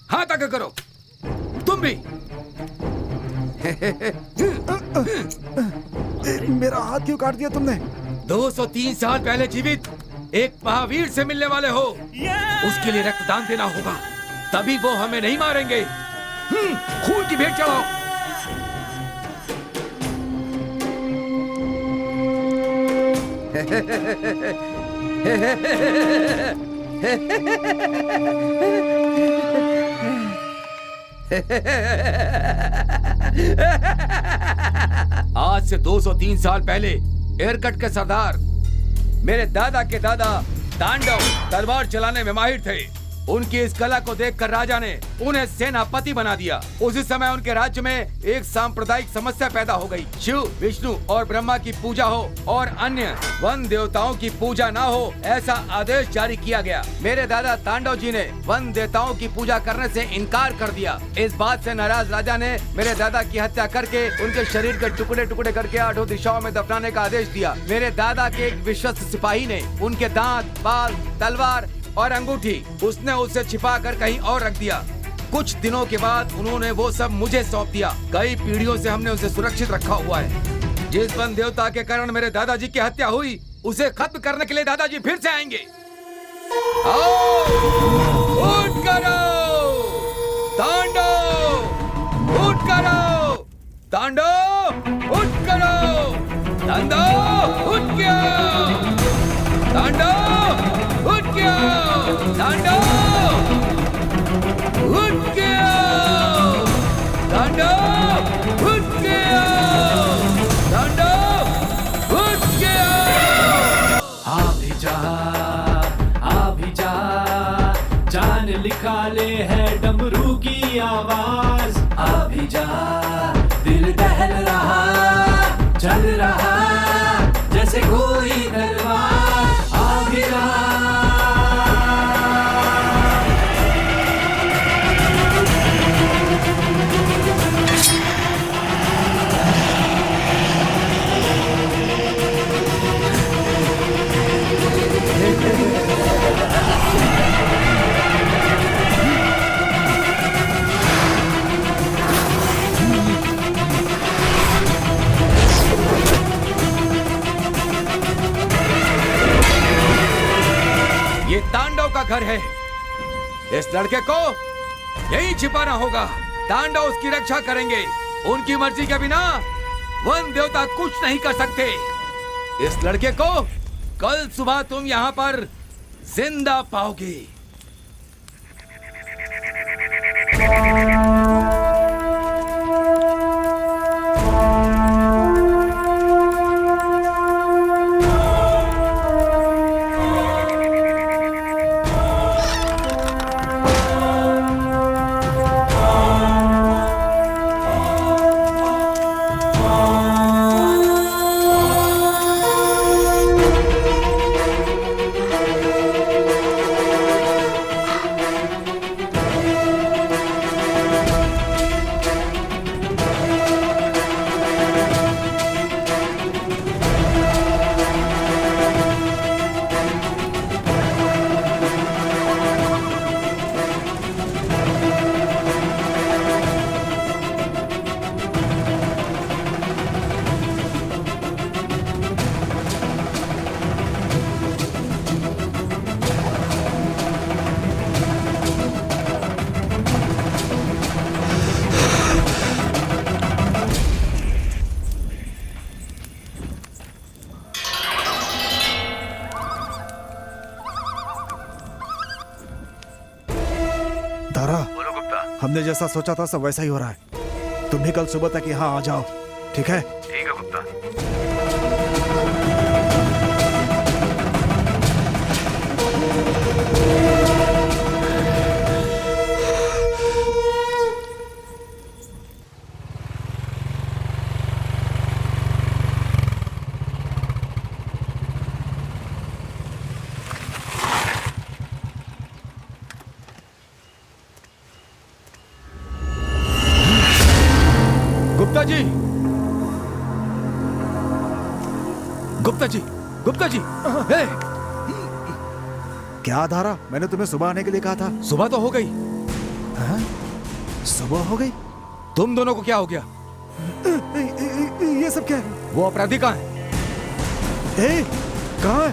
हाथ आगे करो, तुम भी। मेरा हाथ क्यों काट दिया तुमने? 203 साल पहले जीवित एक महावीर से मिलने वाले हो, उसके लिए रक्तदान देना होगा, तभी वो हमें नहीं मारेंगे। खून की भेंट चढ़ाओ। आज से 203 साल पहले एयरकट के सरदार मेरे दादा के दादा तांडव तलवार चलाने में माहिर थे। उनकी इस कला को देखकर राजा ने उन्हें सेनापति बना दिया। उसी समय उनके राज्य में एक सांप्रदायिक समस्या पैदा हो गई। शिव, विष्णु और ब्रह्मा की पूजा हो और अन्य वन देवताओं की पूजा ना हो, ऐसा आदेश जारी किया गया। मेरे दादा तांडव जी ने वन देवताओं की पूजा करने से इनकार कर दिया। इस बात से नाराज राजा ने मेरे दादा की हत्या करके उनके शरीर के टुकड़े टुकड़े करके 8 दिशाओं में दफनाने का आदेश दिया। मेरे दादा के एक विश्वस्त सिपाही ने उनके दांत, बाल, तलवार और अंगूठी उसने उसे छिपा कर कहीं और रख दिया। कुछ दिनों के बाद उन्होंने वो सब मुझे सौंप दिया। कई पीढ़ियों से हमने उसे सुरक्षित रखा हुआ है। जिस वन देवता के कारण मेरे दादाजी की हत्या हुई, उसे खत्म करने के लिए दादाजी फिर से आएंगे। आओ, उठ करो, तांडव, उठ करो, तांडव, उठ करो, तांडव, उठ गया, तांडव, उठ गया, तांडव, उठ गया, तांडव, उठ गया, तांडव, उठ गया। अभी जा, जान लिखा ले है डमरू की आवाज। अभी जा, दिल दहल रहा, चल रहा जैसे कोई तलवार। अभी जा, ये तांडव का घर है। इस लड़के को यही छिपाना होगा। तांडव उसकी रक्षा करेंगे। उनकी मर्जी के बिना वन देवता कुछ नहीं कर सकते। इस लड़के को कल सुबह तुम यहाँ पर जिंदा पाओगे। तारा, बोलो गुप्ता। हमने जैसा सोचा था सब वैसा ही हो रहा है। तुम भी कल सुबह तक यहाँ आ जाओ, ठीक है? ठीक है गुप्ता। गुप्ता जी, गुप्ता जी, गुप्ता जी। हे! क्या धारा, मैंने तुम्हें सुबह आने के लिए कहा था। सुबह तो हो गई। हाँ? सुबह हो गई? तुम दोनों को क्या हो गया? ये सब क्या है? वो अपराधी कहाँ है? कहाँ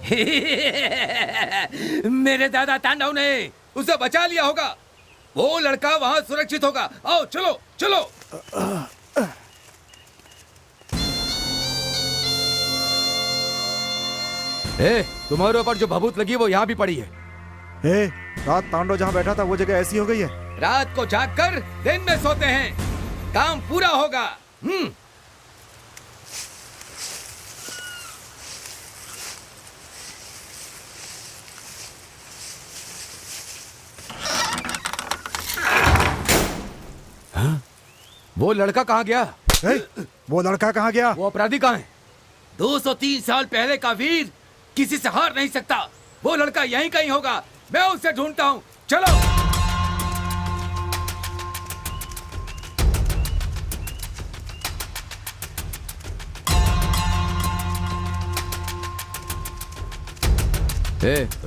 है? मेरे दादा तांडव ने उसे बचा लिया होगा। वो लड़का वहां सुरक्षित होगा। आओ चलो चलो। तुम्हारे ऊपर जो भभूत लगी वो यहाँ भी पड़ी है। रात तांडव जहाँ बैठा था वो जगह ऐसी हो गई है। रात को जागकर दिन में सोते हैं, काम पूरा होगा। वो लड़का कहाँ गया? वो लड़का कहाँ गया? वो अपराधी कहाँ है? 203 साल पहले का वीर किसी से हार नहीं सकता। वो लड़का यहीं कहीं होगा, मैं उसे ढूंढता हूँ। चलो।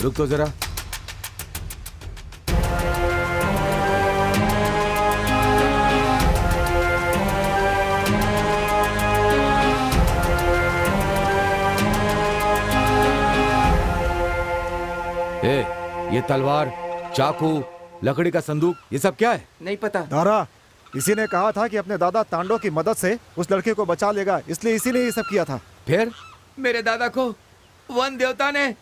रुक तो जरा। ये तलवार, चाकू, लकड़ी का संदूक, ये सब क्या है? नहीं पता। दारा, इसी ने कहा था कि अपने दादा तांडव की मदद से उस लड़के को बचा लेगा, इसलिए इसी ने ये सब किया था। फिर मेरे दादा को वन देवता ने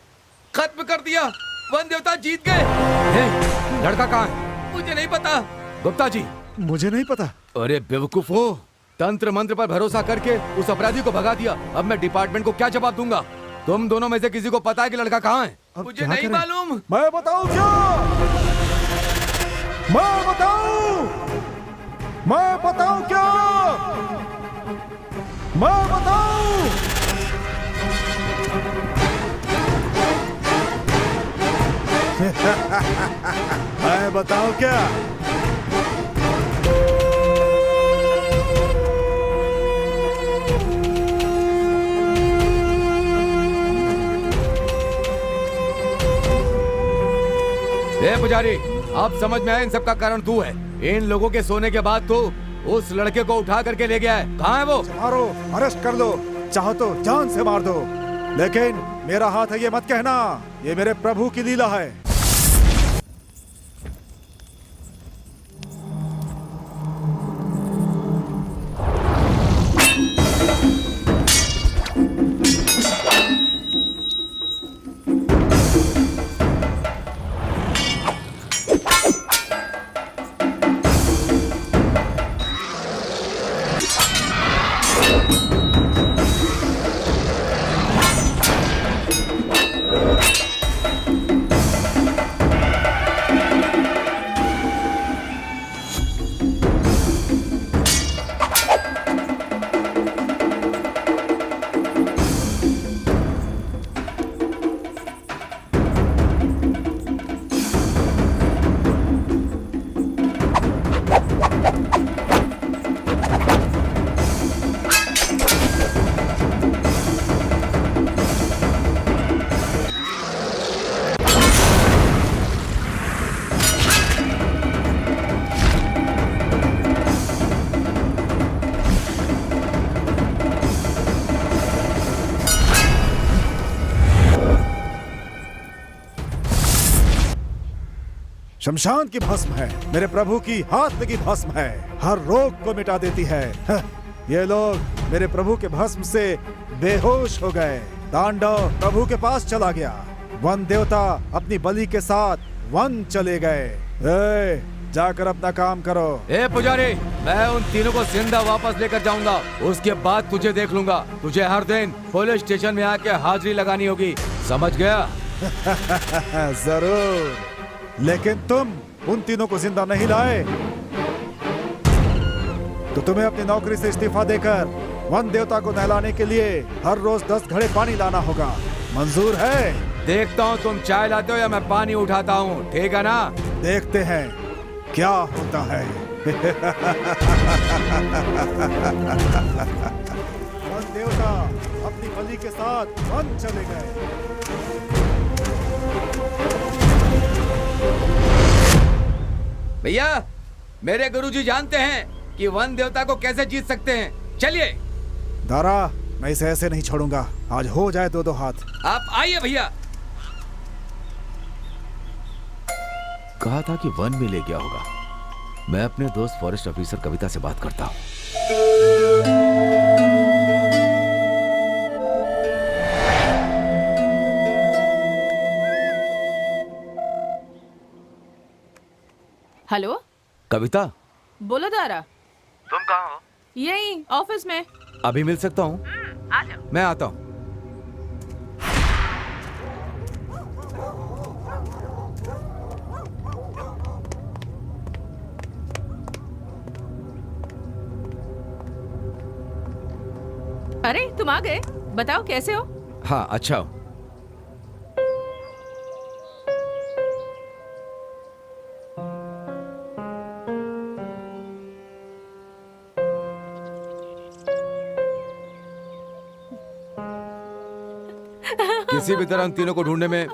खत्म कर दिया। वन देवता जीत गए। लड़का कहाँ है? मुझे नहीं पता। गुप्ता जी, मुझे नहीं पता। अरे बेवकूफ हो, तंत्र मंत्र पर भरोसा करके उस अपराधी को भगा दिया। अब मैं डिपार्टमेंट को क्या जवाब दूंगा? तुम दोनों में से किसी को पता है कि लड़का कहाँ है? मुझे नहीं मालूम। मैं बताऊं क्या? मैं बताऊं? मैं बताऊं क्या? मैं बताऊं? मैं बताऊं क्या? पुजारी, अब समझ में आया इन सब का कारण तू है। इन लोगों के सोने के बाद तो उस लड़के को उठा करके ले गया है। कहाँ है वो? मारो, अरेस्ट कर लो, चाहो तो जान से मार दो, लेकिन मेरा हाथ है ये मत कहना। ये मेरे प्रभु की लीला है। शमशान की भस्म है, मेरे प्रभु की हाथ लगी भस्म है, हर रोग को मिटा देती है। ये लोग मेरे प्रभु के भस्म से बेहोश हो गए। तांडव प्रभु के पास चला गया। वन देवता अपनी बलि के साथ वन चले गए। जाकर अपना काम करो। ए पुजारी, मैं उन तीनों को जिंदा वापस लेकर जाऊंगा। उसके बाद तुझे देख लूंगा। तुझे हर दिन पुलिस स्टेशन में आके हाजिरी लगानी होगी, समझ गया? जरूर, लेकिन तुम उन तीनों को जिंदा नहीं लाए तो तुम्हें अपनी नौकरी से इस्तीफा देकर वन देवता को नहलाने के लिए हर रोज 10 घड़े पानी लाना होगा। मंजूर है? देखता हूँ तुम चाय लाते हो या मैं पानी उठाता हूँ, ठीक है ना? देखते हैं क्या होता है। वन देवता अपनी बलि के साथ वन चले गए। भैया, मेरे गुरुजी जानते हैं कि वन देवता को कैसे जीत सकते हैं। चलिए। दारा, मैं इसे ऐसे नहीं छोड़ूंगा। आज हो जाए दो हाथ। आप आइए भैया। कहा था कि वन में ले गया होगा। मैं अपने दोस्त फॉरेस्ट ऑफिसर कविता से बात करता हूँ। हेलो कविता, बोलो दारा। तुम कहाँ हो? यही ऑफिस में। अभी मिल सकता हूँ? आ जाओ। मैं आता हूँ। अरे तुम आ गए, बताओ कैसे हो? हाँ, अच्छा हो। किसी भी तरह उन तीनों को ढूंढने में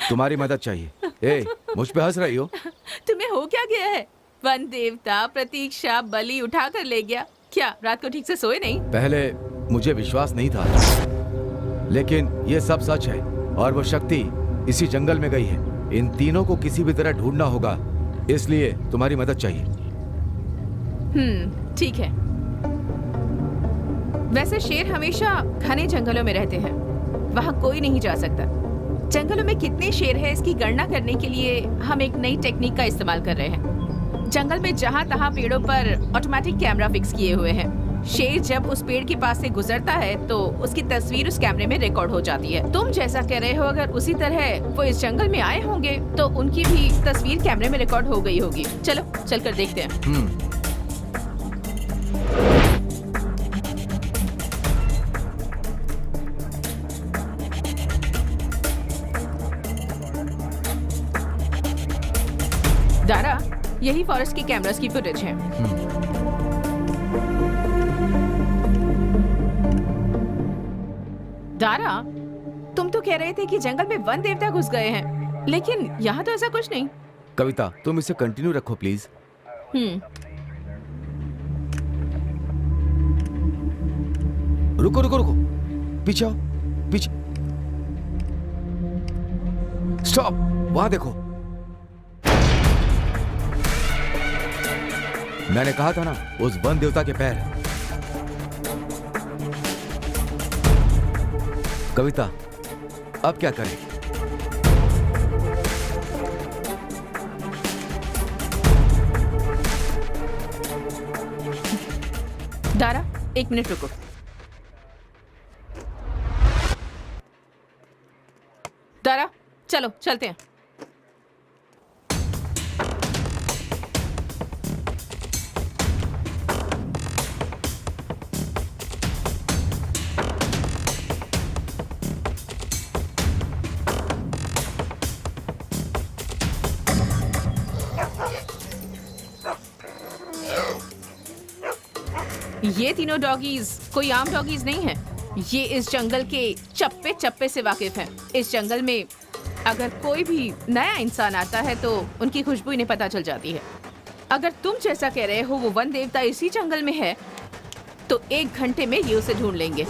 तुम्हारी मदद चाहिए। ए, मुझ पे हंस रही हो? तुम्हें हो क्या गया है? वन देवता प्रतीक्षा बलि उठा कर ले गया। क्या रात को ठीक से सोए नहीं? पहले मुझे विश्वास नहीं था, लेकिन ये सब सच है और वो शक्ति इसी जंगल में गई है। इन तीनों को किसी भी तरह ढूंढना होगा, इसलिए तुम्हारी मदद चाहिए। ठीक है। वैसे शेर हमेशा घने जंगलों में रहते हैं, वहाँ कोई नहीं जा सकता। जंगलों में कितने शेर हैं इसकी गणना करने के लिए हम एक नई टेक्निक का इस्तेमाल कर रहे हैं। जंगल में जहाँ तहाँ पेड़ों पर ऑटोमेटिक कैमरा फिक्स किए हुए हैं। शेर जब उस पेड़ के पास से गुजरता है तो उसकी तस्वीर उस कैमरे में रिकॉर्ड हो जाती है। तुम जैसा कह रहे हो, अगर उसी तरह वो इस जंगल में आए होंगे तो उनकी भी तस्वीर कैमरे में रिकॉर्ड हो गई होगी। चलो चलकर देखते हैं। दारा, यही फॉरेस्ट की कैमरास की फुटेज है। दारा, तुम तो कह रहे थे कि जंगल में वन देवता घुस गए हैं, लेकिन यहाँ तो ऐसा कुछ नहीं। कविता, तुम इसे कंटिन्यू रखो प्लीज। रुको रुको रुको, पीछे आओ, पीछे। स्टॉप, वहां देखो। मैंने कहा था ना, उस वन देवता के पैर। कविता, अब क्या करें? दारा, 1 मिनट रुको। दारा, चलो चलते हैं। ये तीनों डॉगीज कोई आम डॉगीज नहीं है। ये इस जंगल के चप्पे चप्पे से वाकिफ हैं। इस जंगल में अगर कोई भी नया इंसान आता है तो उनकी खुशबू इन्हें पता चल जाती है। अगर तुम जैसा कह रहे हो वो वन देवता इसी जंगल में है तो 1 घंटे में ये उसे ढूंढ लेंगे।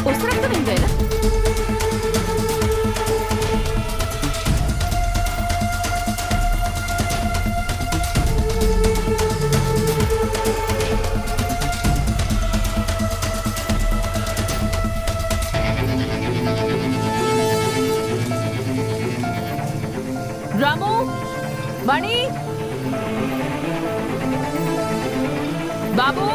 उस तरफ तो नहीं गए ना? रामू, मणि, बाबू,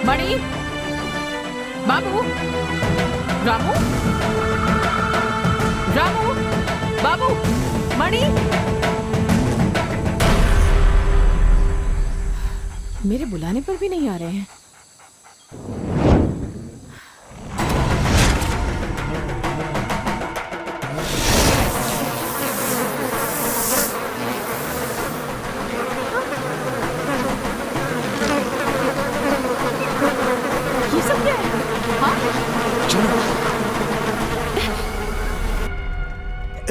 मणि, बाबू, रामू, रामू, बाबू, मणि। मेरे बुलाने पर भी नहीं आ रहे हैं। ये सब क्या है? हाँ?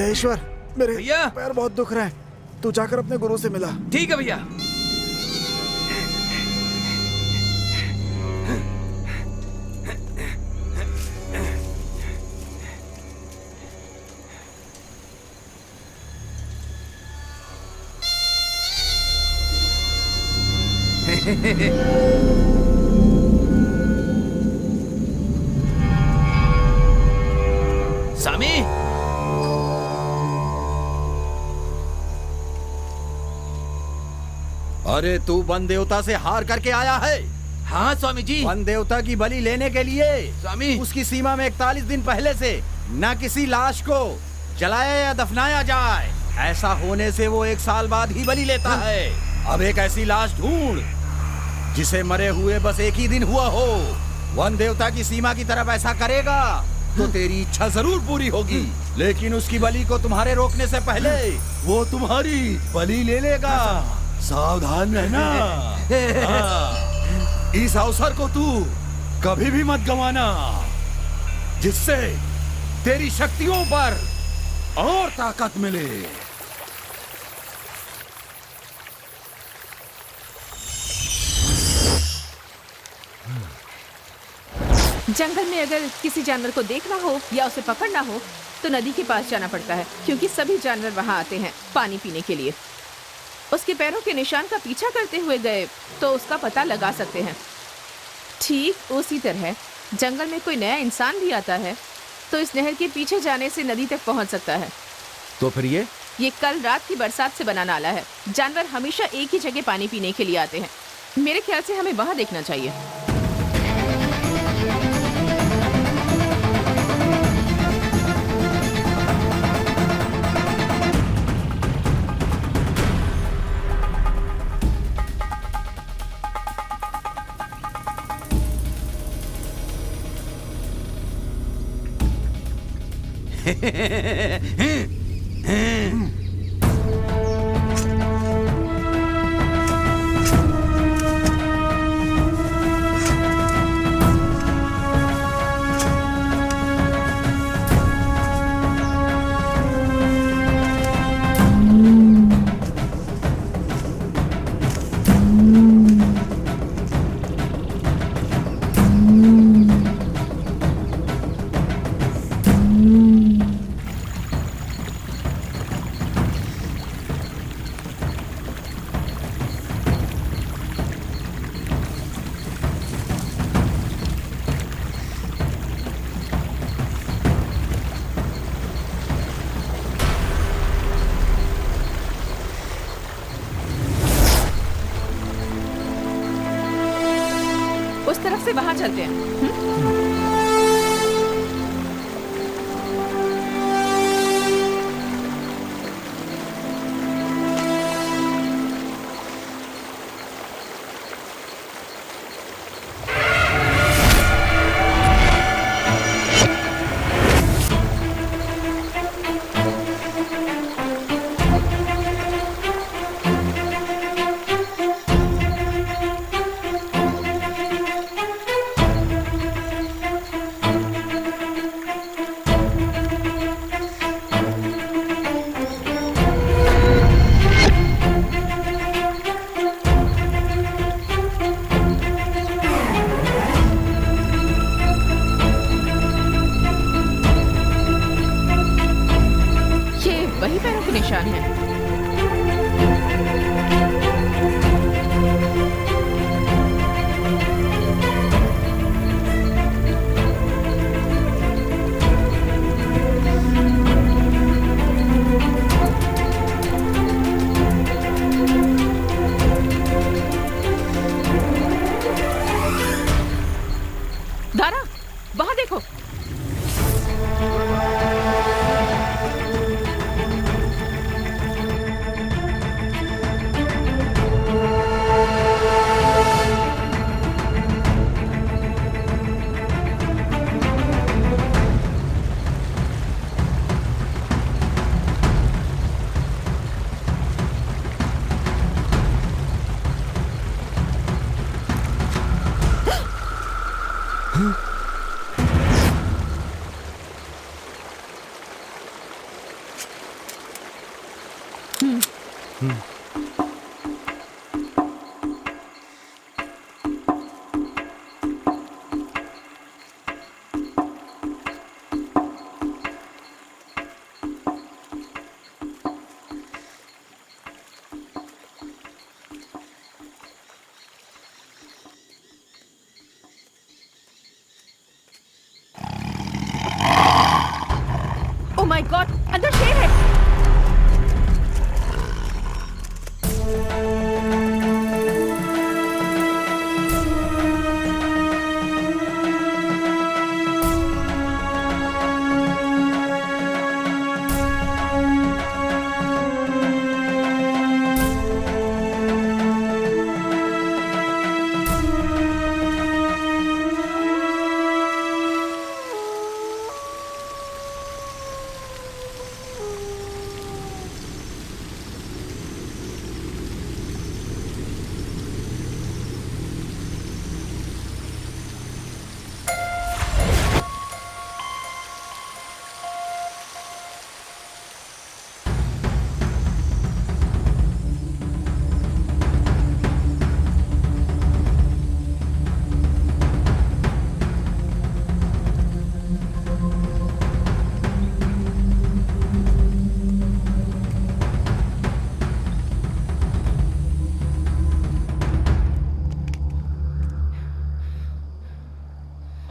ईश्वर, मेरे भैया! पैर बहुत दुख रहे हैं। तू जाकर अपने गुरु से मिला। ठीक है भैया। स्वामी, अरे तू वन देवता से हार करके आया है? हाँ स्वामी जी। वन देवता की बलि लेने के लिए स्वामी, उसकी सीमा में 41 दिन पहले से न किसी लाश को जलाया या दफनाया जाए। ऐसा होने से वो 1 साल बाद ही बलि लेता है। अब एक ऐसी लाश ढूंढ जिसे मरे हुए बस 1 ही दिन हुआ हो। वन देवता की सीमा की तरफ ऐसा करेगा तो तेरी इच्छा जरूर पूरी होगी, लेकिन उसकी बलि को तुम्हारे रोकने से पहले वो तुम्हारी बलि ले लेगा। सावधान रहना। हाँ, इस अवसर को तू कभी भी मत गंवाना, जिससे तेरी शक्तियों पर और ताकत मिले। जंगल में अगर किसी जानवर को देखना हो या उसे पकड़ना हो तो नदी के पास जाना पड़ता है, क्योंकि सभी जानवर वहां आते हैं पानी पीने के लिए। उसके पैरों के निशान का पीछा करते हुए गए तो उसका पता लगा सकते हैं। ठीक उसी तरह जंगल में कोई नया इंसान भी आता है तो इस नहर के पीछे जाने से नदी तक पहुंच सकता है। तो फिर ये कल रात की बरसात से बना नाला है। जानवर हमेशा एक ही जगह पानी पीने के लिए आते हैं। मेरे ख्याल से हमें वहां देखना चाहिए। उस तरफ से वहां चलते हैं। है। दारा, वहां देखो। ओह माय गॉड, अंदर शेर है।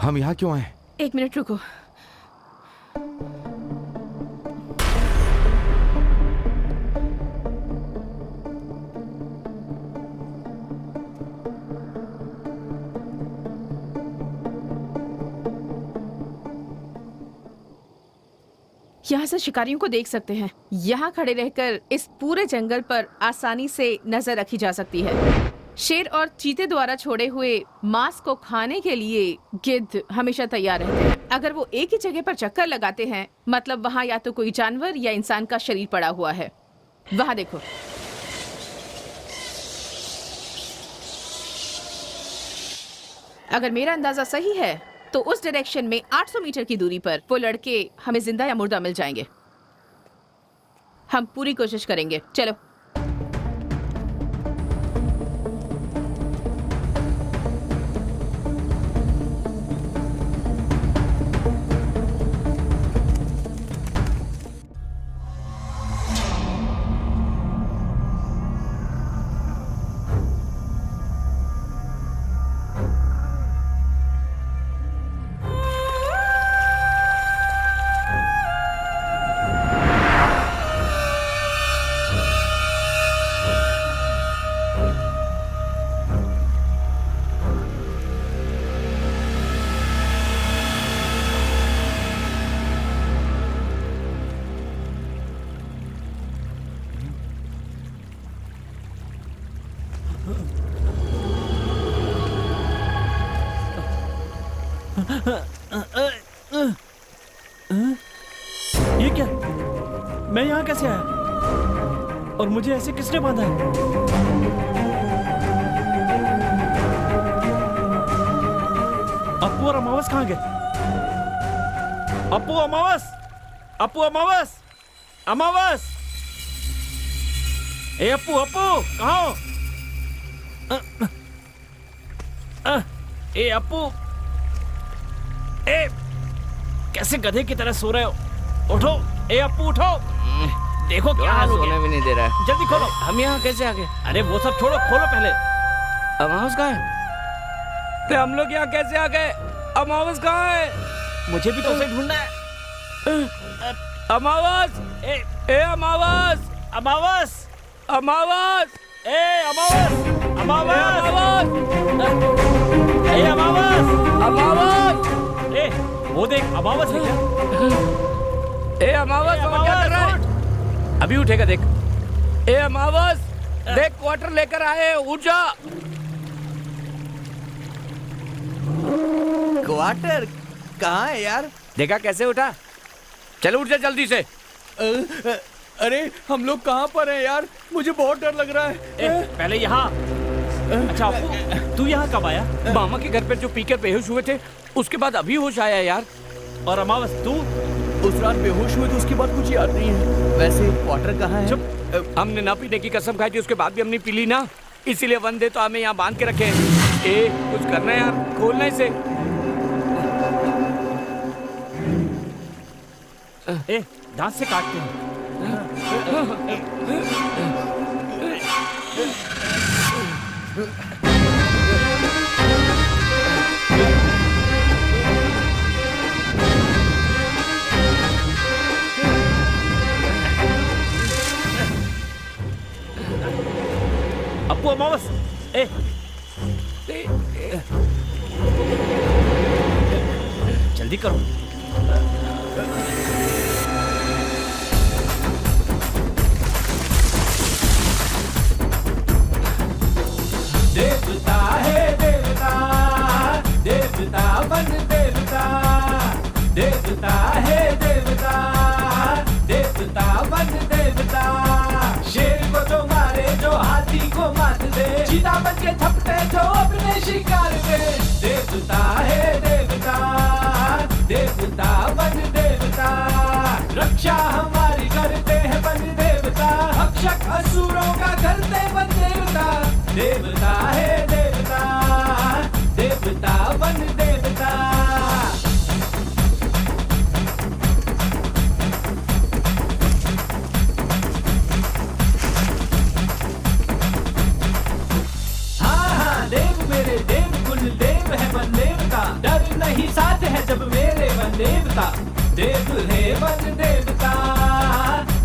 हम यहाँ क्यों आए? एक मिनट रुको। यहाँ से शिकारियों को देख सकते हैं। यहाँ खड़े रहकर इस पूरे जंगल पर आसानी से नजर रखी जा सकती है। शेर और चीते द्वारा छोड़े हुए मांस को खाने के लिए गिद्ध हमेशा तैयार रहते हैं। अगर वो एक ही जगह पर चक्कर लगाते हैं, मतलब वहाँ या तो कोई जानवर या इंसान का शरीर पड़ा हुआ है। वहाँ देखो। अगर मेरा अंदाजा सही है तो उस डायरेक्शन में 800 मीटर की दूरी पर वो लड़के हमें जिंदा या मुर्दा मिल जाएंगे। हम पूरी कोशिश करेंगे। चलो। ये क्या? मैं यहाँ कैसे आया? और मुझे ऐसे किसने बांधा है? अप्पू और अमावस कहाँ गए? अप्पू, अमावस! अप्पू, अमावस! अमावस! ए अप्पू, अप्पू कहाँ हो? ए अप्पू, ए कैसे गधे की तरह सो रहे हो? उठो, ए अप्पू उठो! देखो क्या हाल हो सोने गया। भी नहीं दे रहा है। जल्दी खोलो। हम यहाँ कैसे आ गए? अरे वो सब छोड़ो, खोलो पहले। अमावस कहाँ है? तो हम लोग यहाँ कैसे आ गए? अमावस कहाँ है? मुझे भी तो उसे ढूंढना है। अमावस! ए अमावस! अमावस! अमावस! ए अमावस! अमावस! अमावस! ए अमावस! अमावस! ए वो देख, अमावस है क्या? ए अमावस, वहाँ क्या कर रहा है? अभी उठेगा देख। ए अमावस, देख क्वार्टर लेकर आए, उठ जा। क्वार्टर कहाँ है यार? देखा कैसे उठा? चलो उठ जा जल्दी से। अरे हम लोग कहाँ पर हैं यार? मुझे बहुत डर लग रहा है। ए, पहले यहाँ। अच्छा अपू, तू यहाँ कब आया? मामा के घर पर जो पीकर बेहोश हुए थे, उसके बाद अभी होश आया यार। और अमावस तू? उस रात बेहोश हुए तो उसके बाद कुछ याद नहीं है। वैसे क्वार्टर कहाँ है? चुप। हमने ना पीने की कसम खाई थी, उसके बाद भी हमने पी ली ना, इसीलिए वंदे तो हमें यहाँ बांध के रखे। ए कुछ करना है यार, खोलना इसे। ए दांत से काटते हैं। अपू अमावस, ए जल्दी करो। देवता है देवता, देवता वन देवता, देवता है देवता, देवता वन देवता। शेर को जो मारे, जो हाथी को मात दे, चीता बन के थपटे जो अपने शिकार पे। देवता है देवता, देवता वन देवता, रक्षा हमारी करते हैं वन देवता, भक्षक असुरों का करते वन देवता। देवता है देवता, देवता वन देवता। हाँ देव मेरे देव, कुल देव है वन देवता, डर नहीं साथ है जब मेरे वन देवता। देव है वन देवता,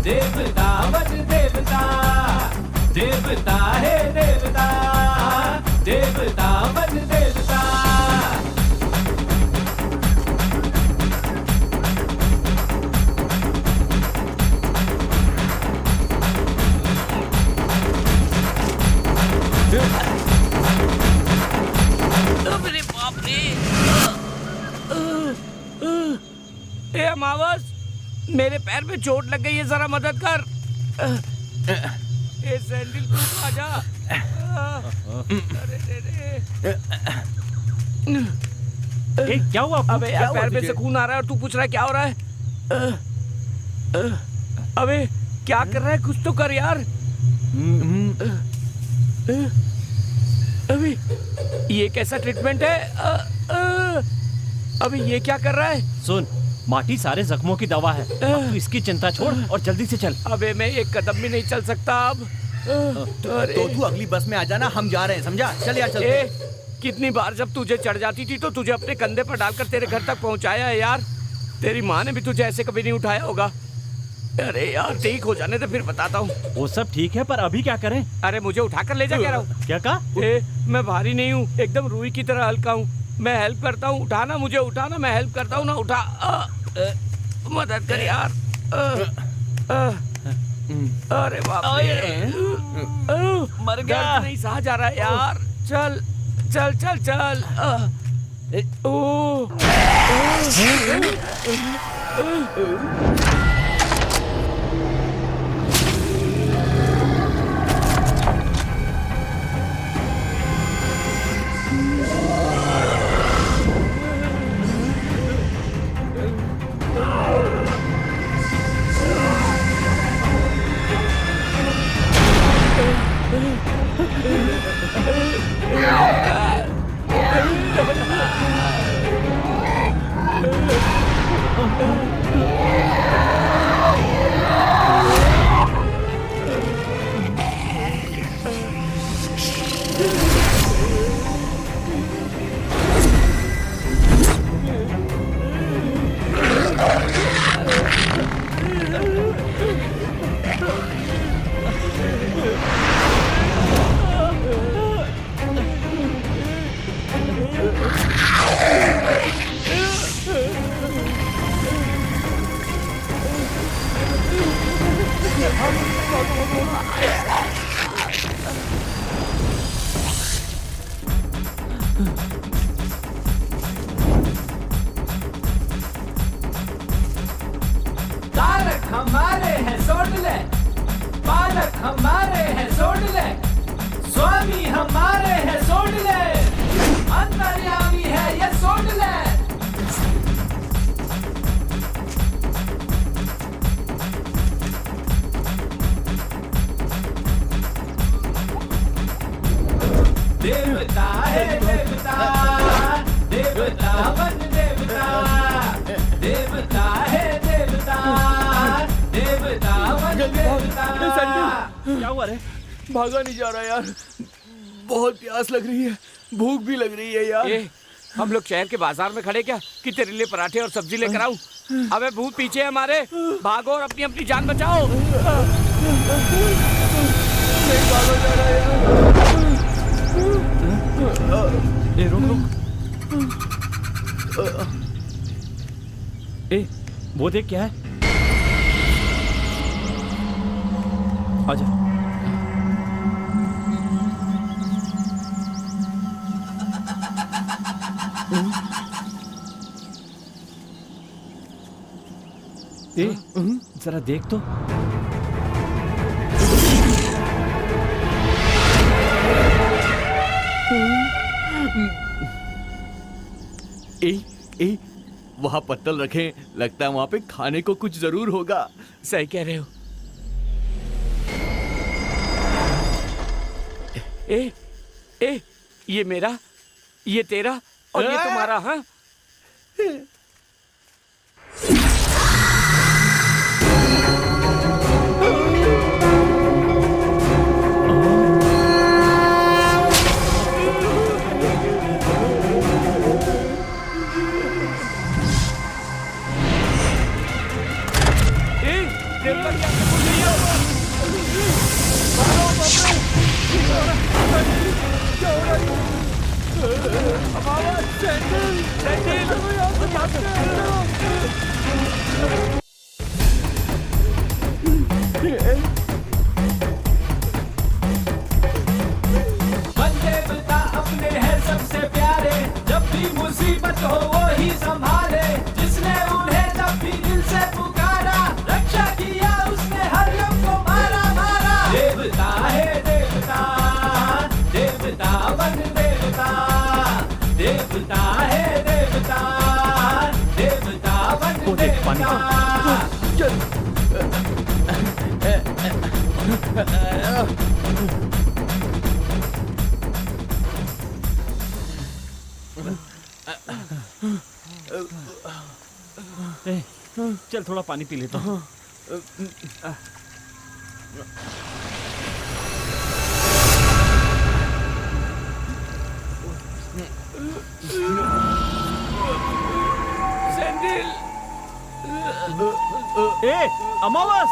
देवता वन देवता, देवता है देवता, देवता वन देवता। अरे बाप रे! ए अमावस, मेरे पैर पे चोट लग गई है, जरा मदद कर। ए सैंडल तू आजा। अरे रे। ए क्या हुआ? अबे यार पैर में से खून आ रहा है और तू पूछ रहा है क्या हो रहा है? अबे क्या कर रहा है? कुछ तो कर यार। अभी ये कैसा ट्रीटमेंट है? अभी ये क्या कर रहा है? सुन, माटी सारे जख्मों की दवा है। अब तू इसकी चिंता छोड़ और जल्दी से चल। अबे मैं एक कदम भी नहीं चल सकता अब। तो तू अगली बस में आ जाना, हम जा रहे हैं, समझा? चल यार चल। कितनी बार जब तुझे चढ़ जाती थी तो तुझे अपने कंधे पर डालकर तेरे घर तक पहुंचाया है यार। तेरी माँ ने भी तुझे ऐसे कभी नहीं उठाया होगा। अरे यार ठीक हो जाने तो फिर बताता हूँ। वो सब ठीक है, पर अभी क्या करें? अरे मुझे उठाकर ले जा कह रहा हूँ। क्या कहा? मैं भारी नहीं हूँ, एकदम रूई की तरह हल्का हूँ। मैं हेल्प करता हूँ, उठाना मुझे, उठाना, मैं हेल्प करता हूँ ना, उठा। मदद कर यार। अरे बाप रे, मर गया। दर्द नहीं सहा जा रहा है यार। चल चल चल चल। ओ Oh तारक हमारे हैं सोड ले, पालक हमारे हैं सोड ले, स्वामी हमारे हैं सोड ले, अंतर्यामी है ये सोड ले। देवता है देवता, देवता बन देवता, देवता है देवता, देवता बन देवता। क्या हुआ रे? भागा नहीं जा रहा यार, बहुत प्यास लग रही है, भूख भी लग रही है यार। हम लोग शहर के बाजार में खड़े क्या कि तेरे लिए पराठे और सब्जी लेकर आऊं? अबे भूत पीछे है हमारे, भागो और अपनी अपनी जान बचाओ। नहीं भागा जा रहा यार। रुक। वो देख क्या है? आजा। जरा देख तो। वहाँ पत्तल रखें, लगता है वहाँ पे खाने को कुछ जरूर होगा। सही कह रहे हो। ये मेरा, ये तेरा और ये तुम्हारा। हाँ देवता अपने हैं सबसे प्यारे, जब भी मुसीबत हो वो ही संभाले, जिसने उन्हें जब भी दिल से पुकारा, रक्षा किया उसने हर यम को मारा मारा। देवता है देवता, देवता बन देवता, देवता है देवता, देवता बन देवता। चल थोड़ा पानी पी लेता हूँ। अमावस,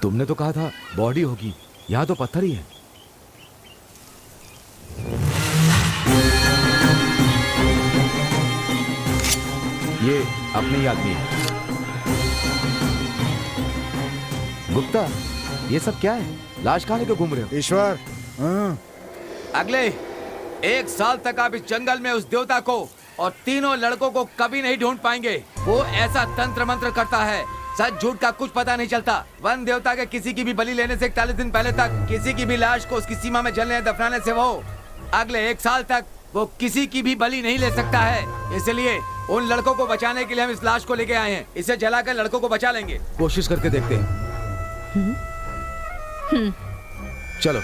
तुमने तो कहा था बॉडी होगी, यहाँ तो पत्थर ही है। ये अपने ही आदमी है। गुप्ता, ये सब क्या है? लाश कहाँ लेकर घूम रहे हो? ईश्वर, अगले 1 साल तक आप इस जंगल में उस देवता को और तीनों लड़कों को कभी नहीं ढूंढ पाएंगे। वो ऐसा तंत्र मंत्र करता है, सच झूठ का कुछ पता नहीं चलता। वन देवता के किसी की भी बलि लेने से 41 दिन पहले तक किसी की भी लाश को उसकी सीमा में जलने दफनाने से वो अगले 1 साल तक वो किसी की भी बलि नहीं ले सकता है। इसलिए उन लड़कों को बचाने के लिए हम इस लाश को लेके आए हैं। इसे जलाकर लड़कों को बचा लेंगे। कोशिश करके देखते हैं। चलो।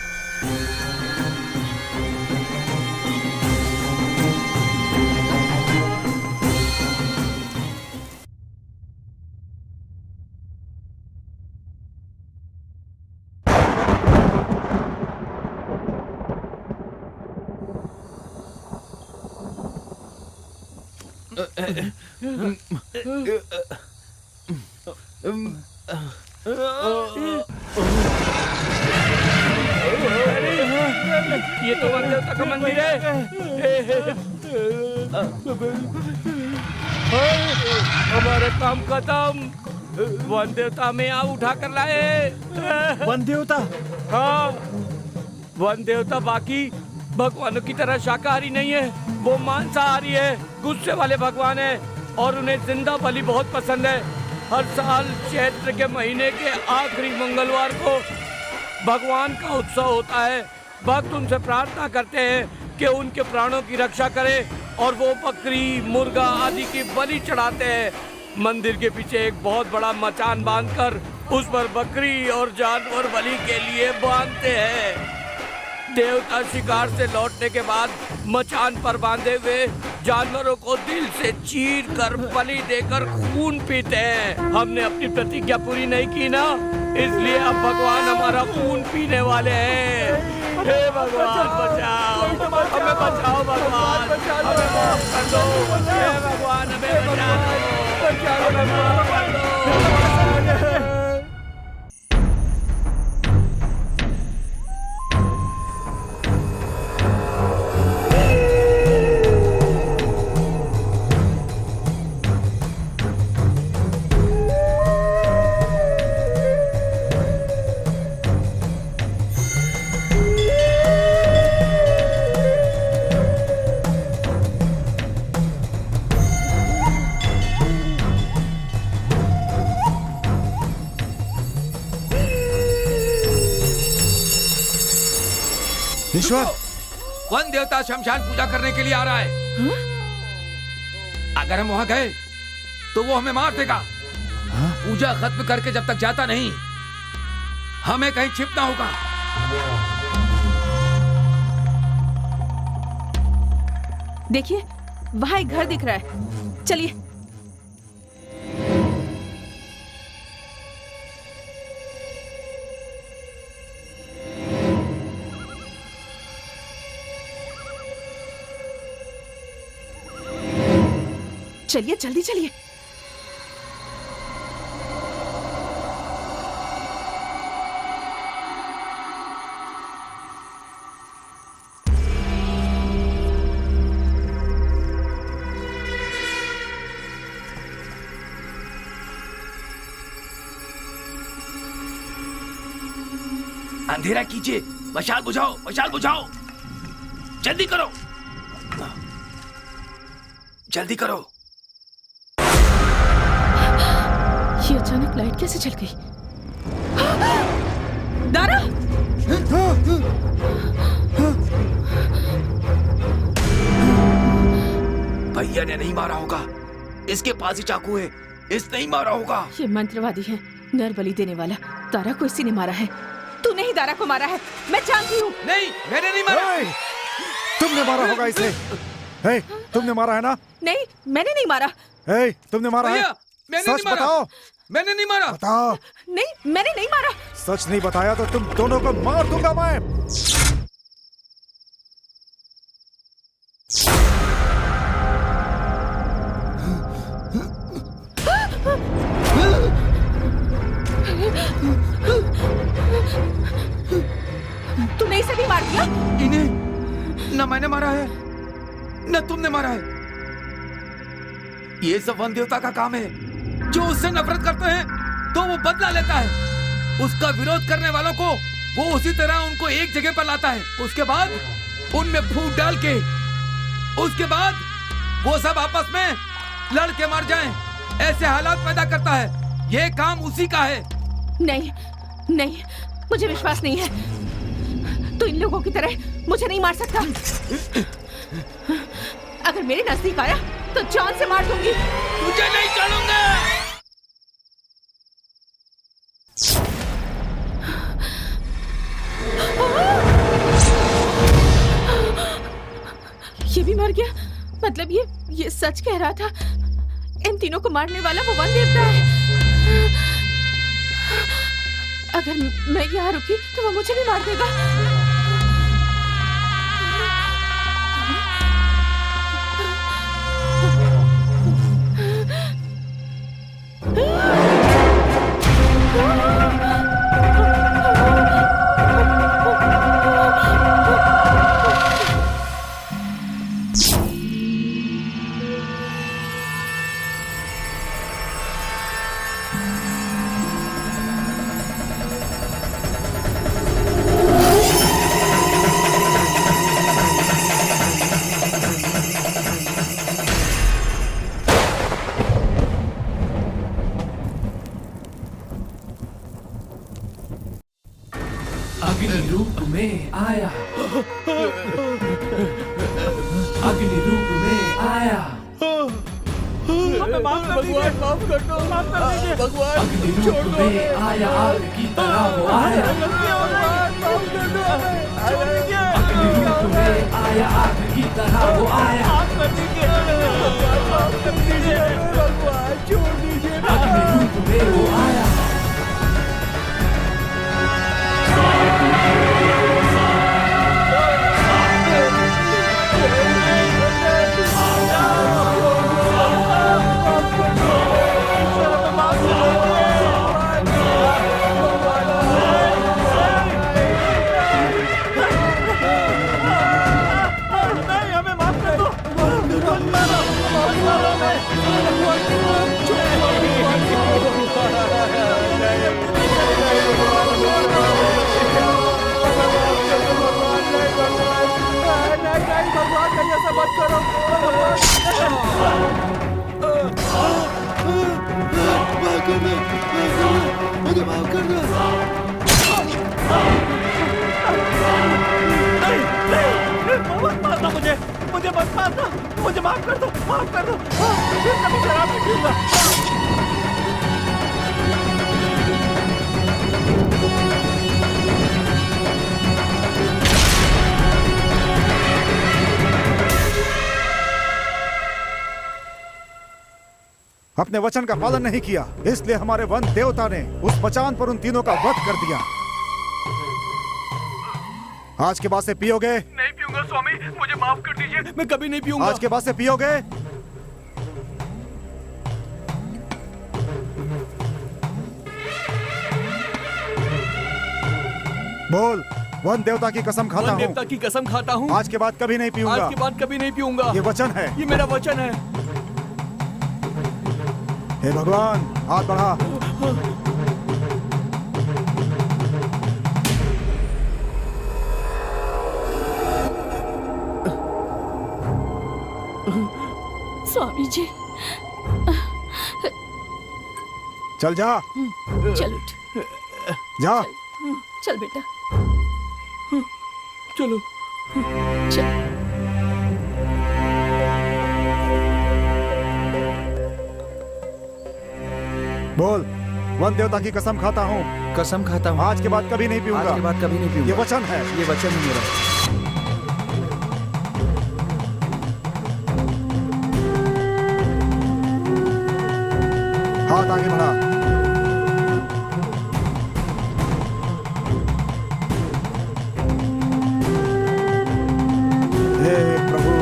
ये तो वन देवता का मंदिर है। हमारा काम खत्म। वन देवता हमें यहाँ उठा कर लाए। वन देवता? हाँ, वन देवता बाकी भगवानों की तरह शाकाहारी नहीं है। वो मांसाहारी है, गुस्से वाले भगवान है और उन्हें जिंदा बलि बहुत पसंद है। हर साल चैत्र के महीने के आखिरी मंगलवार को भगवान का उत्सव होता है। भक्त उनसे प्रार्थना करते हैं कि उनके प्राणों की रक्षा करें और वो बकरी, मुर्गा आदि की बलि चढ़ाते हैं। मंदिर के पीछे एक बहुत बड़ा मचान बांधकर उस पर बकरी और जानवर बलि के लिए बांधते हैं। देवता शिकार से लौटने के बाद मचान पर बांधे हुए जानवरों को दिल से चीर कर बलि देकर खून पीते हैं। हमने अपनी प्रतिज्ञा पूरी नहीं की ना, इसलिए अब भगवान हमारा खून पीने वाले हैं। हे भगवान बचाओ, हमें बचाओ भगवान, हमें माफ कर दो। हे भगवान हमें बचाओ, हमें माफ कर दो। ईश्वर, वन देवता शमशान पूजा करने के लिए आ रहा है। अगर हम वहां गए तो वो हमें मार देगा। पूजा खत्म करके जब तक जाता नहीं, हमें कहीं छिपना होगा। देखिए, वहां एक घर दिख रहा है, चलिए। चलिए, जल्दी चलिए। अंधेरा कीजिए, मशाल बुझाओ, मशाल बुझाओ, जल्दी करो, जल्दी करो। ये अचानक लाइट कैसे चल गई? दारा! भैया ने नहीं मारा होगा, इसके पास ही चाकू है, इसने ही मारा होगा। ये मंत्रवादी है, नर बलि देने वाला। तारा को इसी ने मारा है। तूने ही दारा को मारा है, मैं जानती हूँ। नहीं, मैंने नहीं मारा। तुमने मारा होगा इसे। तुमने मारा है ना? नहीं, मैंने नहीं मारा। तुमने मारा है? मैंने सच नहीं मारा। बताओ। मैंने नहीं मारा। बताओ। नहीं, मैंने नहीं मारा। सच नहीं बताया तो तुम दोनों को मार दूंगा मैं। तूने इसे भी मार दिया? इन्हें न मैंने मारा है न तुमने मारा है। ये सब वन देवता का काम है। जो उससे नफरत करते हैं तो वो बदला लेता है। उसका विरोध करने वालों को वो उसी तरह उनको एक जगह पर लाता है। उसके बाद उनमें फूट डाल के उसके बाद वो सब आपस में लड़ के मर जाएं। ऐसे हालात पैदा करता है। ये काम उसी का है। नहीं, नहीं, मुझे विश्वास नहीं है। तू इन लोगों की तरह मुझे नहीं मार सकता। अगर मेरे नजदीक आया तो जान से मार दूंगी। तुझे नहीं छोड़ूंगा। ये भी मर गया। मतलब ये सच कह रहा था। इन तीनों को मारने वाला वो वन देवता है। अगर मैं यहाँ रुकी तो वो मुझे भी मार देगा। अग्नि रूप में आया, अग्नि रूप में आया। भगवान माफ कर दो, माफ कर दीजिए भगवान। अग्नि रूप में आया, आग की तरह वो आया। अग्नि रूप में आया, आग की तरह वो आया। भगवान छोड़ दीजिए। अग्नि रूप में वो आया। मत करो मुझे माफ कर दो। मत मारना मुझे मत मारना। मुझे माफ कर दो, माफ कर दो। फिर कभी शराब नहीं पीऊंगा। अपने वचन का पालन नहीं किया, इसलिए हमारे वन देवता ने उस मचान पर उन तीनों का वध कर दिया। आज के बाद से पियोगे? नहीं पीऊंगा स्वामी, मुझे माफ कर दीजिए। मैं कभी नहीं पीऊंगा। आज के बाद से पियोगे? बोल। वन देवता की कसम खाता हूँ। वन देवता की कसम खाता हूँ। आज के बाद कभी नहीं पीऊंगा। आज के बाद कभी नहीं पीऊंगा। ये वचन है। ये मेरा वचन है। हे भगवान, हाथ बढ़ा। स्वामी जी। चल जा। चल उठ। जा। चल बेटा। चलो। चल। बोल। वन देवता की कसम खाता हूँ। कसम खाता हूँ। आज के बाद कभी नहीं पीऊंगा। आज के बाद कभी नहीं पीऊंगा। ये वचन है। ये वचन है मेरा। हाथ आगे बढ़ा। हे प्रभु,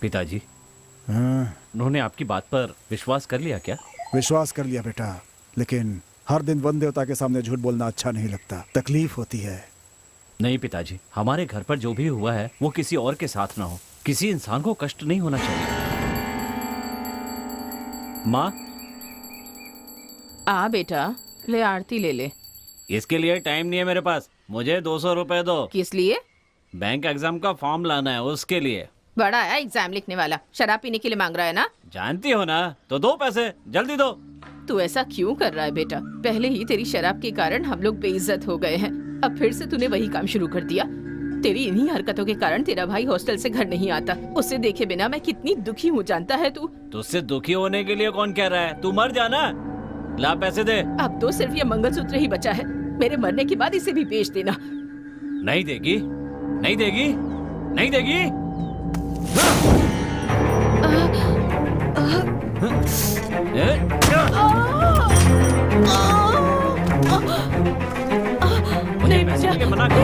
पिताजी, हाँ, उन्होंने आपकी बात पर विश्वास कर लिया क्या? विश्वास कर लिया बेटा, लेकिन हर दिन वन देवता के सामने झूठ बोलना अच्छा नहीं लगता, तकलीफ होती है। नहीं पिताजी, हमारे घर पर जो भी हुआ है वो किसी और के साथ ना हो। किसी इंसान को कष्ट नहीं होना चाहिए। माँ, आ बेटा, ले आरती ले ले। इसके लिए टाइम नहीं है मेरे पास। मुझे 200 रुपए दो। किस लिए? बैंक एग्जाम का फॉर्म लाना है, उसके लिए। बड़ा है एग्जाम लिखने वाला, शराब पीने के लिए मांग रहा है ना? जानती हो ना, तो दो पैसे, जल्दी दो। तू ऐसा क्यों कर रहा है बेटा? पहले ही तेरी शराब के कारण हम लोग बेइज्जत हो गए हैं, अब फिर से तूने वही काम शुरू कर दिया। तेरी इन्हीं हरकतों के कारण तेरा भाई हॉस्टल से घर नहीं आता। उसे देखे बिना मैं कितनी दुखी हूँ, जानता है तू? तुझसे दुखी होने के लिए कौन कह रहा है? तू मर जाना। ला पैसे दे। अब तो सिर्फ ये मंगलसूत्र ही बचा है, मेरे मरने के बाद इसे भी बेच देना। नहीं देगी, नहीं देगी, नहीं देगी। मुझे पैसे देके मना कर।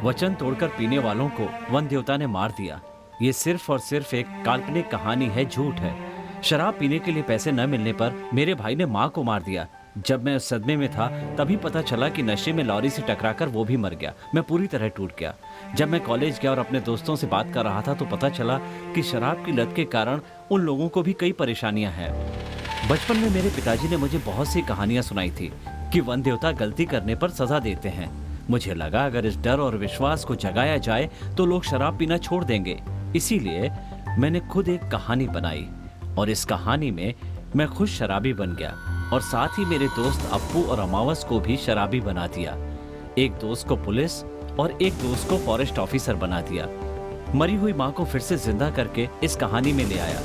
वचन तोड़कर पीने वालों को वन देवता ने मार दिया। ये सिर्फ और सिर्फ एक काल्पनिक कहानी है, झूठ है। शराब पीने के लिए पैसे न मिलने पर मेरे भाई ने माँ को मार दिया। जब मैं उस सदमे में था तभी पता चला कि नशे में लॉरी से टकराकर वो भी मर गया। मैं पूरी तरह टूट गया। जब मैं कॉलेज गया और अपने दोस्तों से बात कर रहा था तो पता चला कि शराब की लत के कारण उन लोगों को भी कई परेशानियां हैं। बचपन में मेरे पिताजी ने मुझे बहुत सी कहानियां सुनाई थी कि वन देवता गलती करने पर सजा देते हैं। मुझे लगा अगर इस डर और विश्वास को जगाया जाए तो लोग शराब पीना छोड़ देंगे। इसीलिए मैंने खुद एक कहानी बनाई और इस कहानी में मैं खुद शराबी बन गया और साथ ही मेरे दोस्त अप्पू और अमावस को भी शराबी बना दिया। एक दोस्त को पुलिस और एक दोस्त को फॉरेस्ट ऑफिसर बना दिया। मरी हुई माँ को फिर से जिंदा करके इस कहानी में ले आया।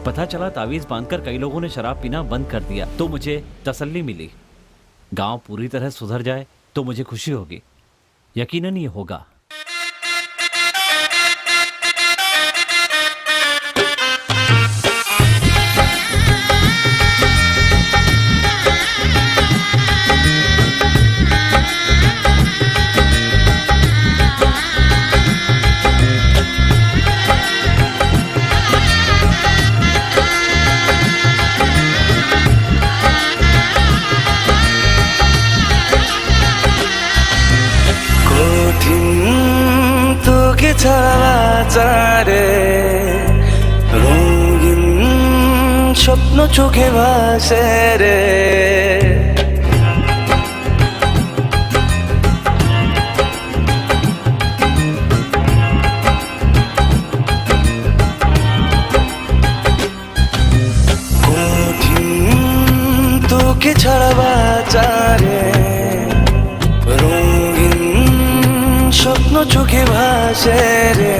पता चला तावीज बांधकर कई लोगों ने शराब पीना बंद कर दिया तो मुझे तसल्ली मिली। गांव पूरी तरह सुधर जाए तो मुझे खुशी होगी। यकीनन ये होगा। ছাড়ে রঙিন স্বপ্ন চোখে ভাসে রে কঠিন তোকে ছাড়া বাঁচারে রঙিন স্বপ্ন চোখে ভাসে রে